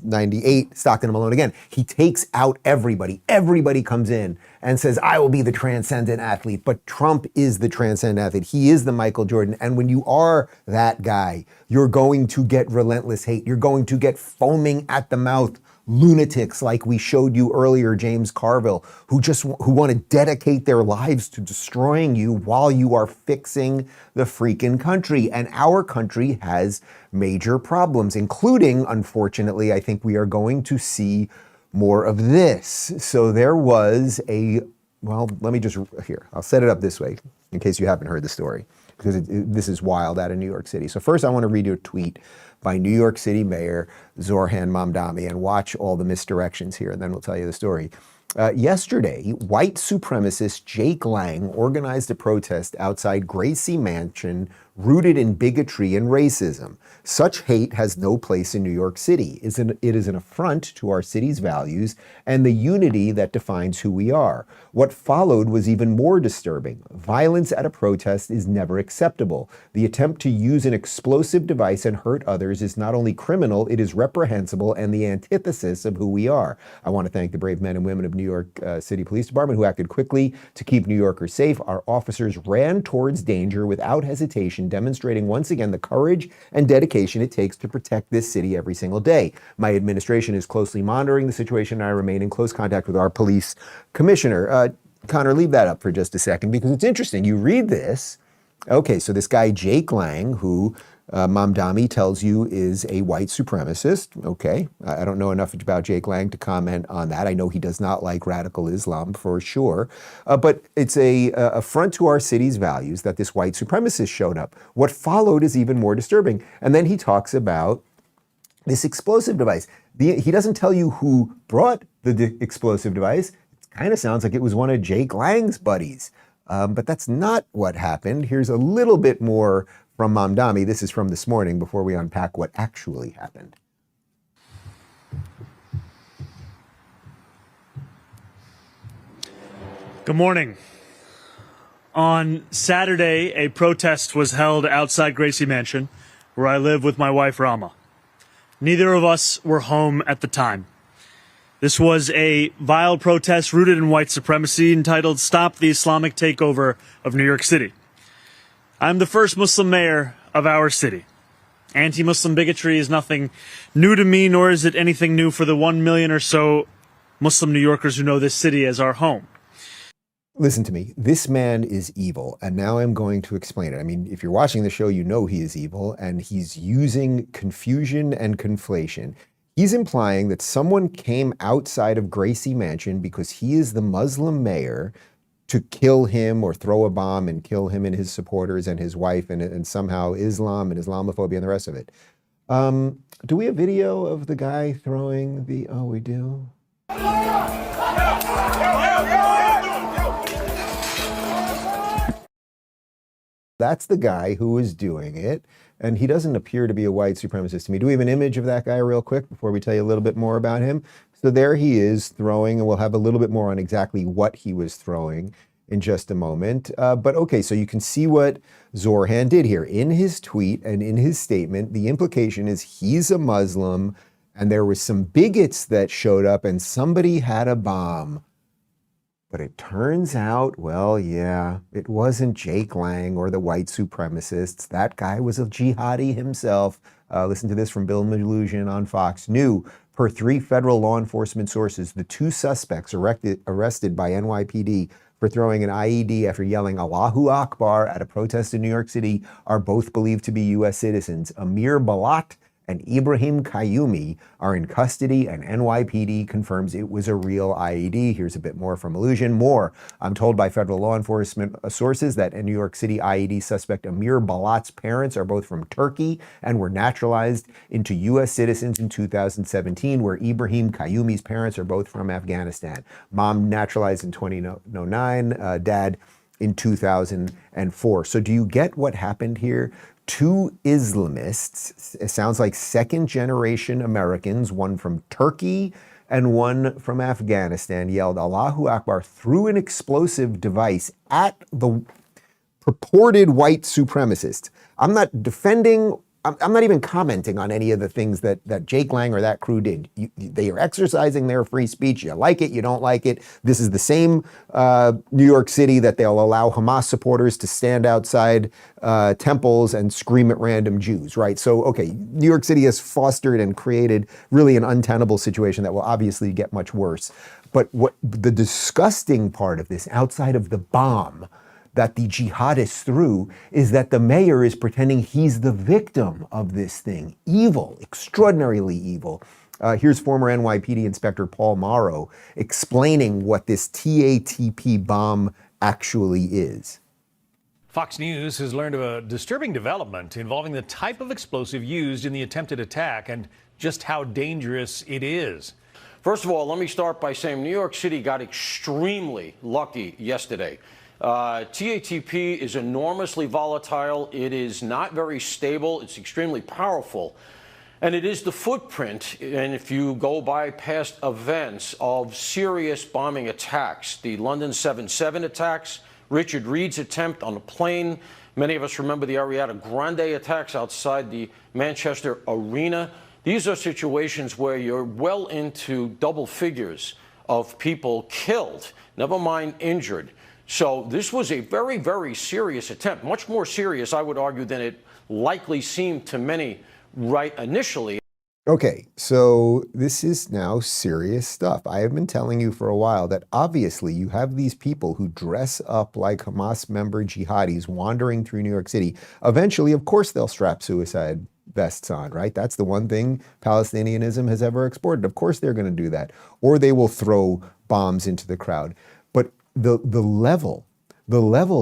98, Stockton and Malone again. He takes out everybody. Everybody comes in and says, I will be the transcendent athlete. But Trump is the transcendent athlete. He is the Michael Jordan. And when you are that guy, you're going to get relentless hate. You're going to get foaming at the mouth lunatics like we showed you earlier, James Carville, who want to dedicate their lives to destroying you while you are fixing the freaking country. And our country has major problems, including, unfortunately, I think we are going to see more of this. So there was let me just, here, I'll set it up this way in case you haven't heard the story, because this is wild out of New York City. So first I want to read you a tweet by New York City Mayor Zohran Mamdani, and watch all the misdirections here, and then we'll tell you the story. Yesterday, white supremacist Jake Lang organized a protest outside Gracie Mansion rooted in bigotry and racism. Such hate has no place in New York City. It is an affront to our city's values and the unity that defines who we are. What followed was even more disturbing. Violence at a protest is never acceptable. The attempt to use an explosive device and hurt others is not only criminal, it is reprehensible and the antithesis of who we are. I want to thank the brave men and women of New York City Police Department who acted quickly to keep New Yorkers safe. Our officers ran towards danger without hesitation, demonstrating once again the courage and dedication it takes to protect this city every single day. My administration is closely monitoring the situation, and I remain in close contact with our police commissioner. Connor, leave that up for just a second, because it's interesting. You read this. Okay, so this guy, Jake Lang, who Mamdani tells you is a white supremacist. Okay, I don't know enough about Jake Lang to comment on that. I know he does not like radical Islam for sure, but it's a affront to our city's values that this white supremacist showed up. What followed is even more disturbing. And then he talks about this explosive device. He doesn't tell you who brought the explosive device. It kind of sounds like it was one of Jake Lang's buddies. But that's not what happened. Here's a little bit more from Mamdani. This is from this morning before we unpack what actually happened. Good morning. On Saturday, a protest was held outside Gracie Mansion, where I live with my wife, Rama. Neither of us were home at the time. This was a vile protest rooted in white supremacy entitled Stop the Islamic Takeover of New York City. I'm the first Muslim mayor of our city. Anti-Muslim bigotry is nothing new to me, nor is it anything new for the 1 million or so Muslim New Yorkers who know this city as our home. Listen to me. This man is evil, and now I'm going to explain it. I mean, if you're watching the show, you know he is evil, and he's using confusion and conflation. He's implying that someone came outside of Gracie Mansion because he is the Muslim mayor to kill him or throw a bomb and kill him and his supporters and his wife and somehow Islam and Islamophobia and the rest of it. Do we have video of the guy throwing the... Oh, we do? That's the guy who is doing it, and he doesn't appear to be a white supremacist to me. Do we have an image of that guy real quick before we tell you a little bit more about him? So there he is throwing, and we'll have a little bit more on exactly what he was throwing in just a moment. But okay, so you can see what Zohran did here. In his tweet and in his statement, the implication is he's a Muslim, and there was some bigots that showed up, and somebody had a bomb. But it turns out, well, yeah, it wasn't Jake Lang or the white supremacists. That guy was a jihadi himself. Listen to this from Bill Maher on Fox. New, per 3 federal law enforcement sources, the 2 suspects arrested by NYPD for throwing an IED after yelling Allahu Akbar at a protest in New York City are both believed to be U.S. citizens. Emir Balat and Ibrahim Kayumi are in custody, and NYPD confirms it was a real IED. Here's a bit more from Illusion. More, I'm told by federal law enforcement sources that a New York City IED suspect Emir Balat's parents are both from Turkey and were naturalized into U.S. citizens in 2017, where Ibrahim Kayumi's parents are both from Afghanistan. Mom naturalized in 2009, dad in 2004. So do you get what happened here? 2 Islamists, it sounds like second-generation Americans, one from Turkey and one from Afghanistan, yelled Allahu Akbar through an explosive device at the purported white supremacists. I'm not defending, I'm not even commenting on any of the things that Jake Lang or that crew did. They are exercising their free speech. You like it, you don't like it. This is the same New York City that they'll allow Hamas supporters to stand outside temples and scream at random Jews, right? So, okay, New York City has fostered and created really an untenable situation that will obviously get much worse. But what the disgusting part of this, outside of the bomb that the jihadists threw, is that the mayor is pretending he's the victim of this thing. Evil, extraordinarily evil. Here's former NYPD Inspector Paul Morrow explaining what this TATP bomb actually is. Fox News has learned of a disturbing development involving the type of explosive used in the attempted attack and just how dangerous it is. First of all, let me start by saying New York City got extremely lucky yesterday. TATP is enormously volatile. It is not very stable. It's extremely powerful. And it is the footprint, and if you go by past events, of serious bombing attacks. The London 7/7 attacks, Richard Reed's attempt on a plane. Many of us remember the Ariana Grande attacks outside the Manchester Arena. These are situations where you're well into double figures of people killed, never mind injured. So this was a very, very serious attempt, much more serious, I would argue, than it likely seemed to many right initially. Okay, so this is now serious stuff. I have been telling you for a while that obviously you have these people who dress up like Hamas member jihadis wandering through New York City. Eventually, of course, they'll strap suicide vests on, right? That's the one thing Palestinianism has ever exported. Of course they're going to do that. Or they will throw bombs into the crowd. But the level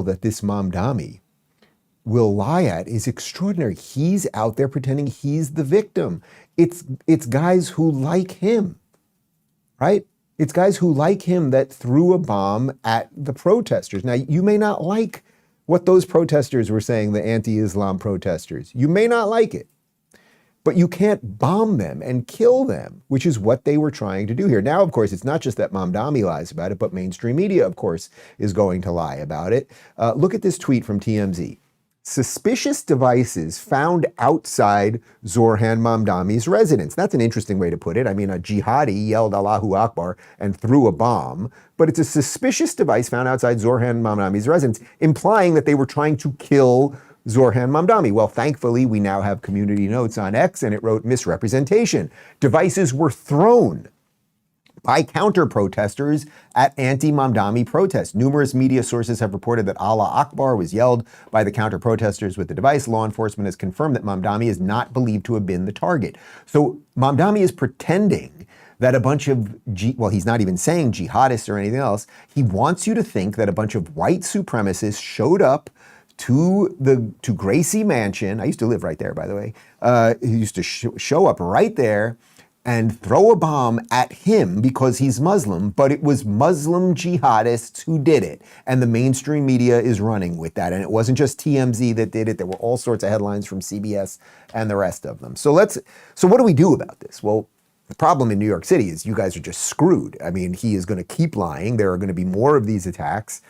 that this Mamdani will lie at is extraordinary. He's out there pretending he's the victim. It's guys who like him, right? It's guys who like him that threw a bomb at the protesters. Now, you may not like what those protesters were saying, the anti-Islam protesters. You may not like it, but you can't bomb them and kill them, which is what they were trying to do here. Now, of course, it's not just that Mamdani lies about it, but mainstream media, of course, is going to lie about it. Look at this tweet from TMZ. Suspicious devices found outside Zohran Mamdani's residence. That's an interesting way to put it. I mean, a jihadi yelled Allahu Akbar and threw a bomb, but it's a suspicious device found outside Zohran Mamdani's residence, implying that they were trying to kill Zohran Mamdani. Well, thankfully, we now have community notes on X, and it wrote misrepresentation. Devices were thrown by counter-protesters at anti-Mamdani protests. Numerous media sources have reported that Allah Akbar was yelled by the counter-protesters with the device. Law enforcement has confirmed that Mamdani is not believed to have been the target. So Mamdani is pretending that a bunch of, well, he's not even saying jihadists or anything else. He wants you to think that a bunch of white supremacists showed up to Gracie Mansion. I used to live right there, by the way. He used to show up right there and throw a bomb at him because he's Muslim, but it was Muslim jihadists who did it. And the mainstream media is running with that. And it wasn't just TMZ that did it. There were all sorts of headlines from CBS and the rest of them. So what do we do about this? Well, the problem in New York City is you guys are just screwed. I mean, he is going to keep lying. There are going to be more of these attacks.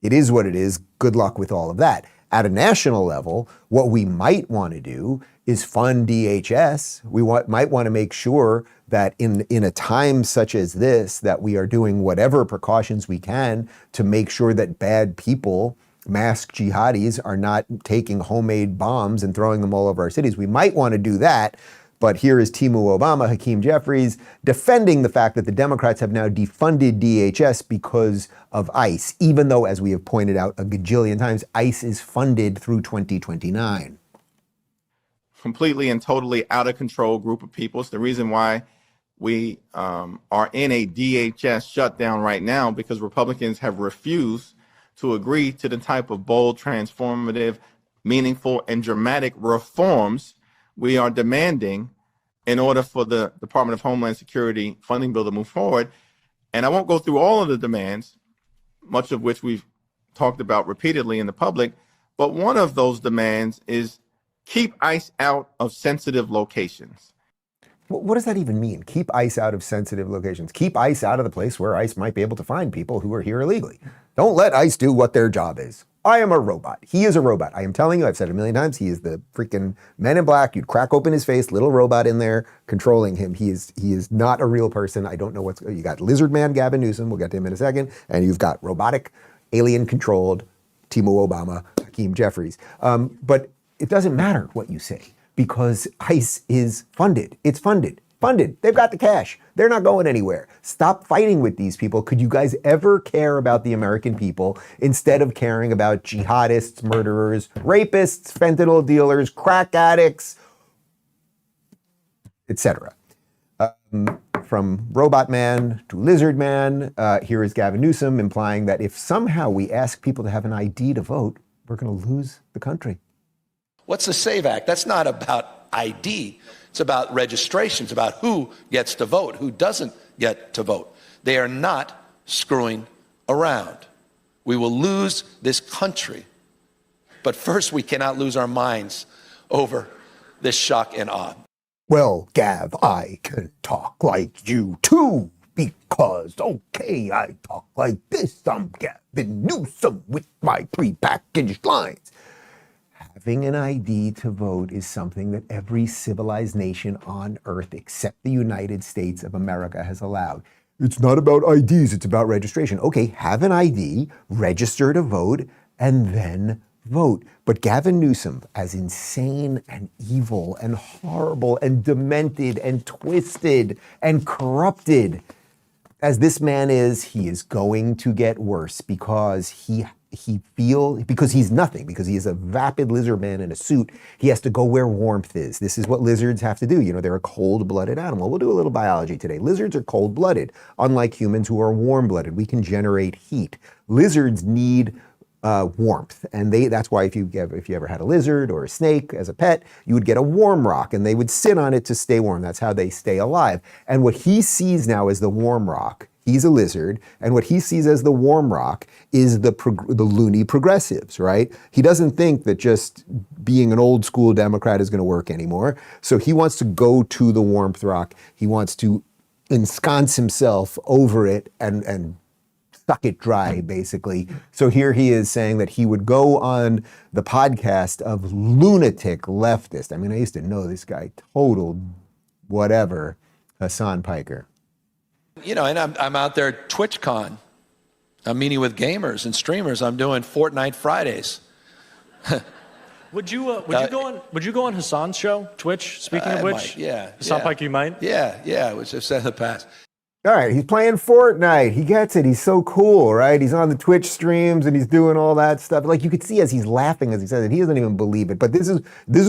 It is what it is. Good luck with all of that. At a national level, what we might want to do is fund DHS. We might want to make sure that in a time such as this, that we are doing whatever precautions we can to make sure that bad people, masked jihadis, are not taking homemade bombs and throwing them all over our cities. We might want to do that. But here is Timu Obama, Hakeem Jeffries, defending the fact that the Democrats have now defunded DHS because of ICE, even though, as we have pointed out a gajillion times, ICE is funded through 2029. Completely and totally out of control group of people. It's the reason why we are in a DHS shutdown right now, because Republicans have refused to agree to the type of bold, transformative, meaningful, and dramatic reforms we are demanding in order for the Department of Homeland Security funding bill to move forward. And I won't go through all of the demands, much of which we've talked about repeatedly in the public, but one of those demands is keep ICE out of sensitive locations. What does that even mean? Keep ICE out of sensitive locations. Keep ICE out of the place where ICE might be able to find people who are here illegally. Don't let ICE do what their job is. I am a robot. He is a robot. I am telling you, I've said it a million times, he is the freaking Men in Black. You'd crack open his face, little robot in there controlling him. He is not a real person. I don't know you got lizard man Gavin Newsom, we'll get to him in a second, and you've got robotic, alien-controlled Timu Obama, Hakeem Jeffries. But it doesn't matter what you say, because ICE is funded. It's funded. They've got the cash. They're not going anywhere. Stop fighting with these people. Could you guys ever care about the American people instead of caring about jihadists, murderers, rapists, fentanyl dealers, crack addicts, etc.? From Robot Man to Lizard Man, here is Gavin Newsom implying that if somehow we ask people to have an ID to vote, we're going to lose the country. What's the SAVE Act? That's not about ID. It's about registration. It's about who gets to vote, who doesn't get to vote. They are not screwing around. We will lose this country. But first, we cannot lose our minds over this shock and awe. Well, Gav, I can talk like you too, because, okay, I talk like this. I'm Gavin Newsom with my prepackaged lines. Having an ID to vote is something that every civilized nation on earth except the United States of America has allowed. It's not about IDs, it's about registration. Okay, have an ID, register to vote, and then vote. But Gavin Newsom, as insane and evil and horrible and demented and twisted and corrupted as this man is, he is going to get worse because because he's nothing, because he is a vapid lizard man in a suit. He has to go where warmth is. This is what lizards have to do. You know, they're a cold-blooded animal. We'll do a little biology today. Lizards are cold-blooded, unlike humans who are warm-blooded. We can generate heat. Lizards need warmth, and that's why if you ever had a lizard or a snake as a pet, you would get a warm rock, and they would sit on it to stay warm. That's how they stay alive. And what he sees now as the warm rock, He's a lizard, and what he sees as the warm rock is the loony progressives, right? He doesn't think that just being an old school Democrat is going to work anymore. So he wants to go to the warmth rock. He wants to ensconce himself over it and suck it dry, basically. So here he is saying that he would go on the podcast of lunatic leftist. I mean, I used to know this guy, total whatever, Hassan Piker. You know, and I'm out there at TwitchCon. I'm meeting with gamers and streamers. I'm doing Fortnite Fridays. Would you go on Hassan's show, Twitch? Speaking of which, Hassan Piker, you might. Yeah, which I've said in the past. All right, he's playing Fortnite. He gets it. He's so cool, right? He's on the Twitch streams and he's doing all that stuff. Like you could see as he's laughing as he says it, he doesn't even believe it. But this is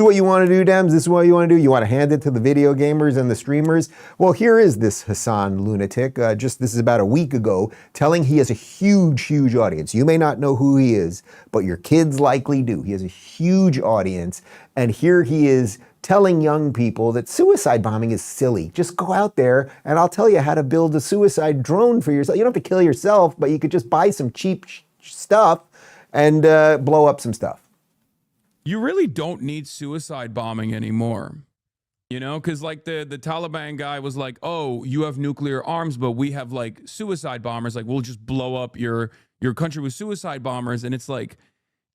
what you want to do, Dems. This is what you want to do. You want to hand it to the video gamers and the streamers. Well, here is this Hassan lunatic. This is about a week ago, telling he has a huge audience. You may not know who he is, but your kids likely do. He has a huge audience, and here he is telling young people that suicide bombing is silly. Just go out there and I'll tell you how to build a suicide drone for yourself. You don't have to kill yourself, but you could just buy some cheap stuff and blow up some stuff. You really don't need suicide bombing anymore. You know, because like the Taliban guy was like, oh, you have nuclear arms, but we have like suicide bombers. Like we'll just blow up your country with suicide bombers. And it's like,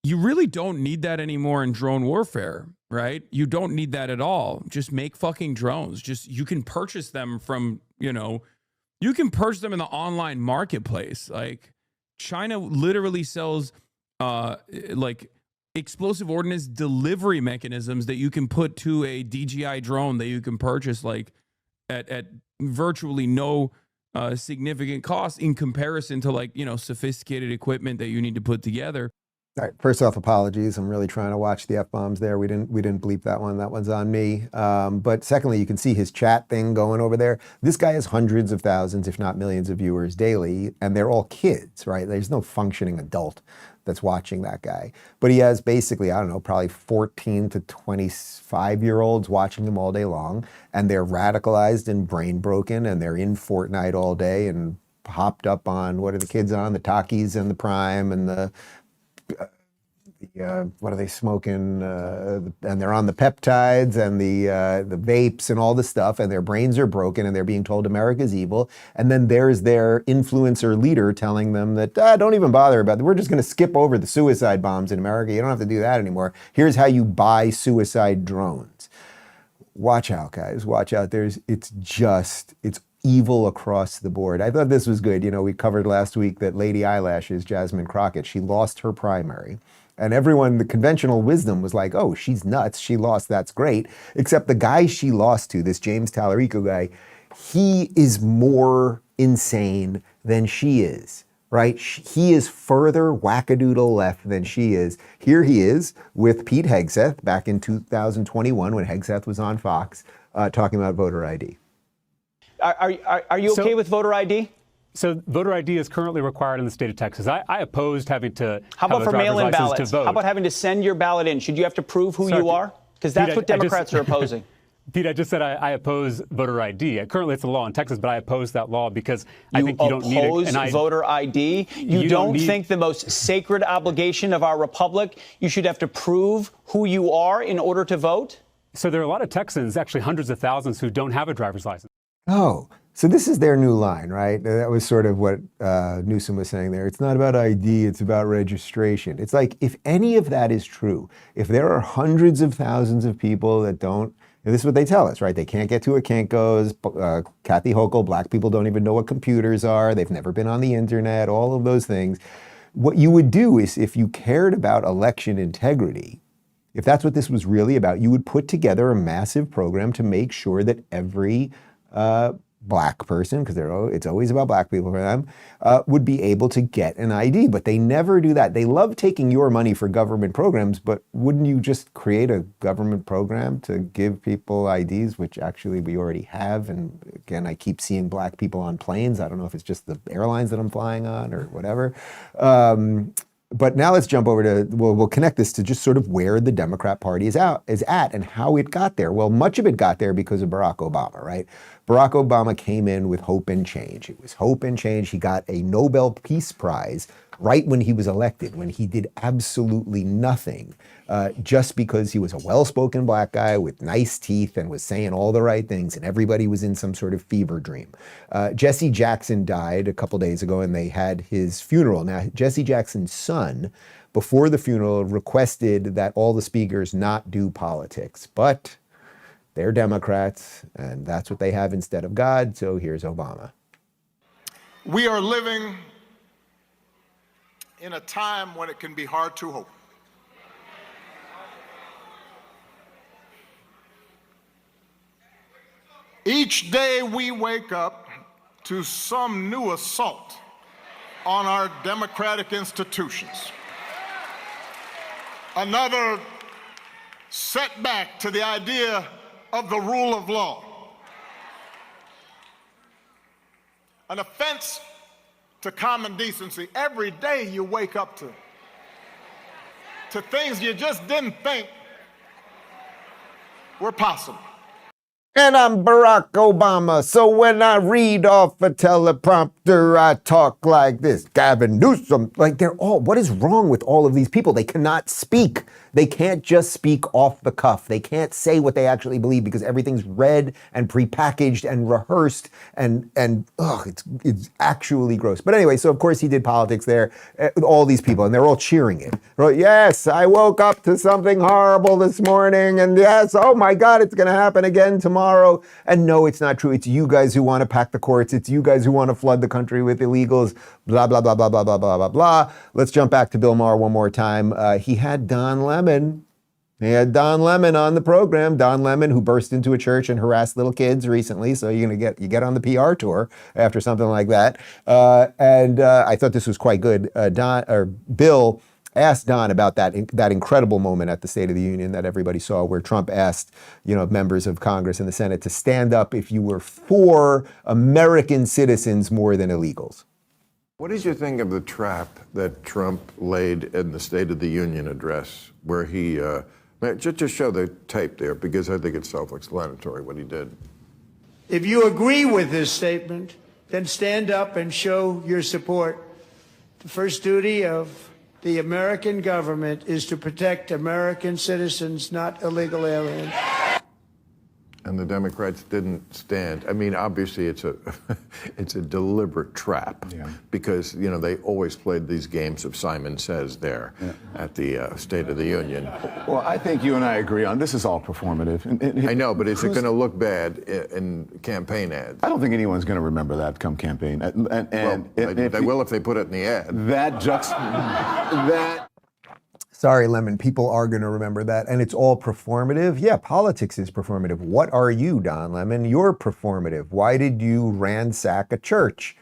you really don't need that anymore in drone warfare, right? You don't need that at all. Just make fucking drones. You can purchase them from, you can purchase them in the online marketplace. Like China literally sells like explosive ordnance delivery mechanisms that you can put to a DJI drone that you can purchase like at virtually no significant cost in comparison to like, sophisticated equipment that you need to put together. All right, first off, apologies. I'm really trying to watch the F-bombs there. We didn't bleep that one. That one's on me. But secondly, you can see his chat thing going over there. This guy has hundreds of thousands, if not millions of viewers daily, and they're all kids, right? There's no functioning adult that's watching that guy. But he has basically, I don't know, probably 14 to 25-year-olds watching him all day long, and they're radicalized and brain broken, and they're in Fortnite all day and hopped up on, what are the kids on? The Takis and the Prime and the what are they smoking? And they're on the peptides and the vapes and all the stuff, and their brains are broken, and they're being told America's evil. And then there's their influencer leader telling them that don't even bother about it. We're just going to skip over the suicide bombs in America. You don't have to do that anymore. Here's how you buy suicide drones. Watch out, guys. Watch out. It's evil across the board. I thought this was good. We covered last week that Lady Eyelashes, Jasmine Crockett, she lost her primary. And everyone, the conventional wisdom was like, oh, she's nuts. She lost. That's great. Except the guy she lost to, this James Talarico guy, he is more insane than she is, right? He is further wackadoodle left than she is. Here he is with Pete Hegseth back in 2021 when Hegseth was on Fox talking about voter ID. Are you okay with voter ID? So voter ID is currently required in the state of Texas. I opposed having to How about for mail-in ballots? To vote. How about having to send your ballot in? Should you have to prove who you are? Because that's what Democrats are opposing. Pete, I just said I oppose voter ID. Currently, it's a law in Texas, but I oppose that law because I think you don't need it. You oppose voter ID? You don't think the most sacred obligation of our republic, you should have to prove who you are in order to vote? So there are a lot of Texans, actually hundreds of thousands, who don't have a driver's license. Oh, so this is their new line, right? That was sort of what Newsom was saying there. It's not about ID, it's about registration. It's like, if any of that is true, if there are hundreds of thousands of people that don't, and this is what they tell us, right? They can't get to a Kinko's, Kathy Hochul, black people don't even know what computers are, they've never been on the internet, all of those things. What you would do is, if you cared about election integrity, if that's what this was really about, you would put together a massive program to make sure that every black person, because it's always about black people for them, would be able to get an ID. But they never do that. They love taking your money for government programs, but wouldn't you just create a government program to give people IDs, which actually we already have? And again, I keep seeing black people on planes. I don't know if it's just the airlines that I'm flying on or whatever. But now let's jump over to, we'll connect this to just sort of where the Democrat Party is at and how it got there. Well, much of it got there because of Barack Obama, right? Barack Obama came in with hope and change. It was hope and change. He got a Nobel Peace Prize right when he was elected, when he did absolutely nothing, just because he was a well-spoken black guy with nice teeth and was saying all the right things, and everybody was in some sort of fever dream. Jesse Jackson died a couple days ago, and they had his funeral. Now, Jesse Jackson's son, before the funeral, requested that all the speakers not do politics, but they're Democrats, and that's what they have instead of God, so here's Obama. We are living in a time when it can be hard to hope. Each day we wake up to some new assault on our democratic institutions. Another setback to the idea of the rule of law. An offense to common decency. Every day you wake up to things you just didn't think were possible. And I'm Barack Obama, so when I read off a teleprompter, I talk like this. Gavin, Newsom, like they're all, what is wrong with all of these people? They cannot speak. They can't just speak off the cuff. They can't say what they actually believe because everything's read and prepackaged and rehearsed and it's actually gross. But anyway, so of course he did politics there, all these people, and they're all cheering it. Like, yes, I woke up to something horrible this morning, and yes, oh my God, it's gonna happen again tomorrow. And no, it's not true. It's you guys who want to pack the courts. It's you guys who want to flood the country with illegals, blah, blah, blah, blah, blah, blah, blah, blah, blah. Let's jump back to Bill Maher one more time. He had Don Lemon. He had Don Lemon on the program. Don Lemon, who burst into a church and harassed little kids recently. So you get on the PR tour after something like that. And I thought this was quite good. Bill asked Don about that incredible moment at the State of the Union that everybody saw, where Trump asked, members of Congress and the Senate to stand up if you were for American citizens more than illegals. What did you think of the trap that Trump laid in the State of the Union address, where he, just show the tape there, because I think it's self-explanatory what he did. If you agree with this statement, then stand up and show your support. The first duty of the American government is to protect American citizens, not illegal aliens. And the Democrats didn't stand. I mean, obviously it's a deliberate trap, because they always played these games of Simon Says there at the State of the Union. Well, I think you and I agree on this is all performative. I know, but is it going to look bad in campaign ads? I don't think anyone's going to remember that come campaign. They will if they put it in the ad. Sorry, Lemon, people are going to remember that. And it's all performative. Yeah, politics is performative. What are you, Don Lemon? You're performative. Why did you ransack a church?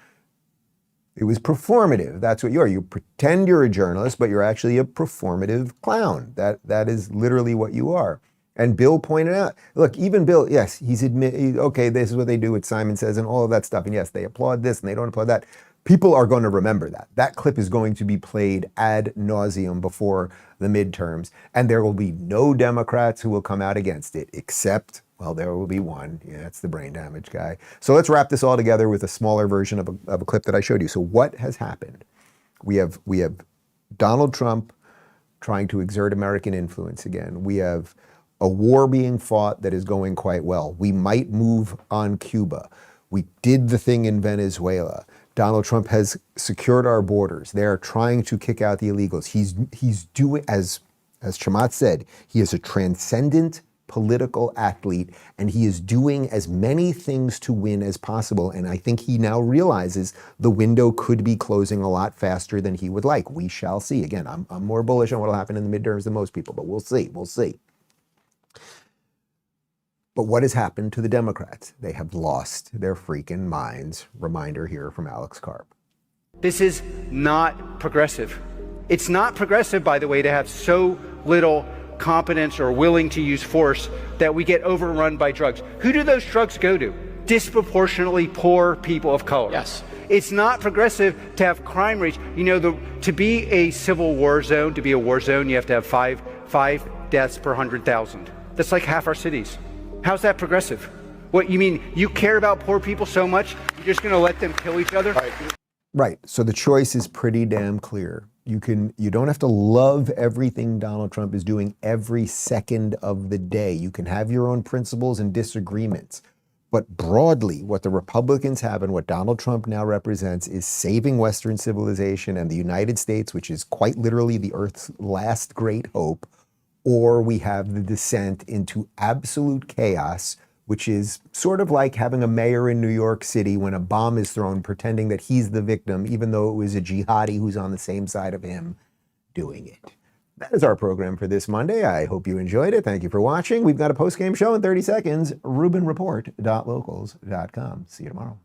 It was performative. That's what you are. You pretend you're a journalist, but you're actually a performative clown. That is literally what you are. And Bill pointed out, look, even Bill, yes, he's okay, this is what they do with Simon Says and all of that stuff. And yes, they applaud this and they don't applaud that. People are going to remember that. That clip is going to be played ad nauseum before the midterms, and there will be no Democrats who will come out against it, except, well, there will be one. Yeah, that's the brain damage guy. So let's wrap this all together with a smaller version of a clip that I showed you. So what has happened? We have Donald Trump trying to exert American influence again. We have a war being fought that is going quite well. We might move on Cuba. We did the thing in Venezuela. Donald Trump has secured our borders. They are trying to kick out the illegals. He's doing, as Chamath said, he is a transcendent political athlete, and he is doing as many things to win as possible. And I think he now realizes the window could be closing a lot faster than he would like. We shall see. Again, I'm more bullish on what will happen in the midterms than most people, but we'll see. We'll see. But what has happened to the Democrats? They have lost their freaking minds. Reminder here from Alex Karp. This is not progressive. It's not progressive, by the way, to have so little competence or willing to use force that we get overrun by drugs. Who do those drugs go to? Disproportionately poor people of color. Yes. It's not progressive to have crime rates. You know, to be a civil war zone, to be a war zone, you have to have five deaths per 100,000. That's like half our cities. How's that progressive? What, you mean you care about poor people so much, you're just going to let them kill each other? Right. So the choice is pretty damn clear. You don't have to love everything Donald Trump is doing every second of the day. You can have your own principles and disagreements. But broadly, what the Republicans have and what Donald Trump now represents is saving Western civilization and the United States, which is quite literally the Earth's last great hope, or we have the descent into absolute chaos, which is sort of like having a mayor in New York City when a bomb is thrown, pretending that he's the victim, even though it was a jihadi who's on the same side of him doing it. That is our program for this Monday. I hope you enjoyed it. Thank you for watching. We've got a post-game show in 30 seconds. RubinReport.locals.com. See you tomorrow.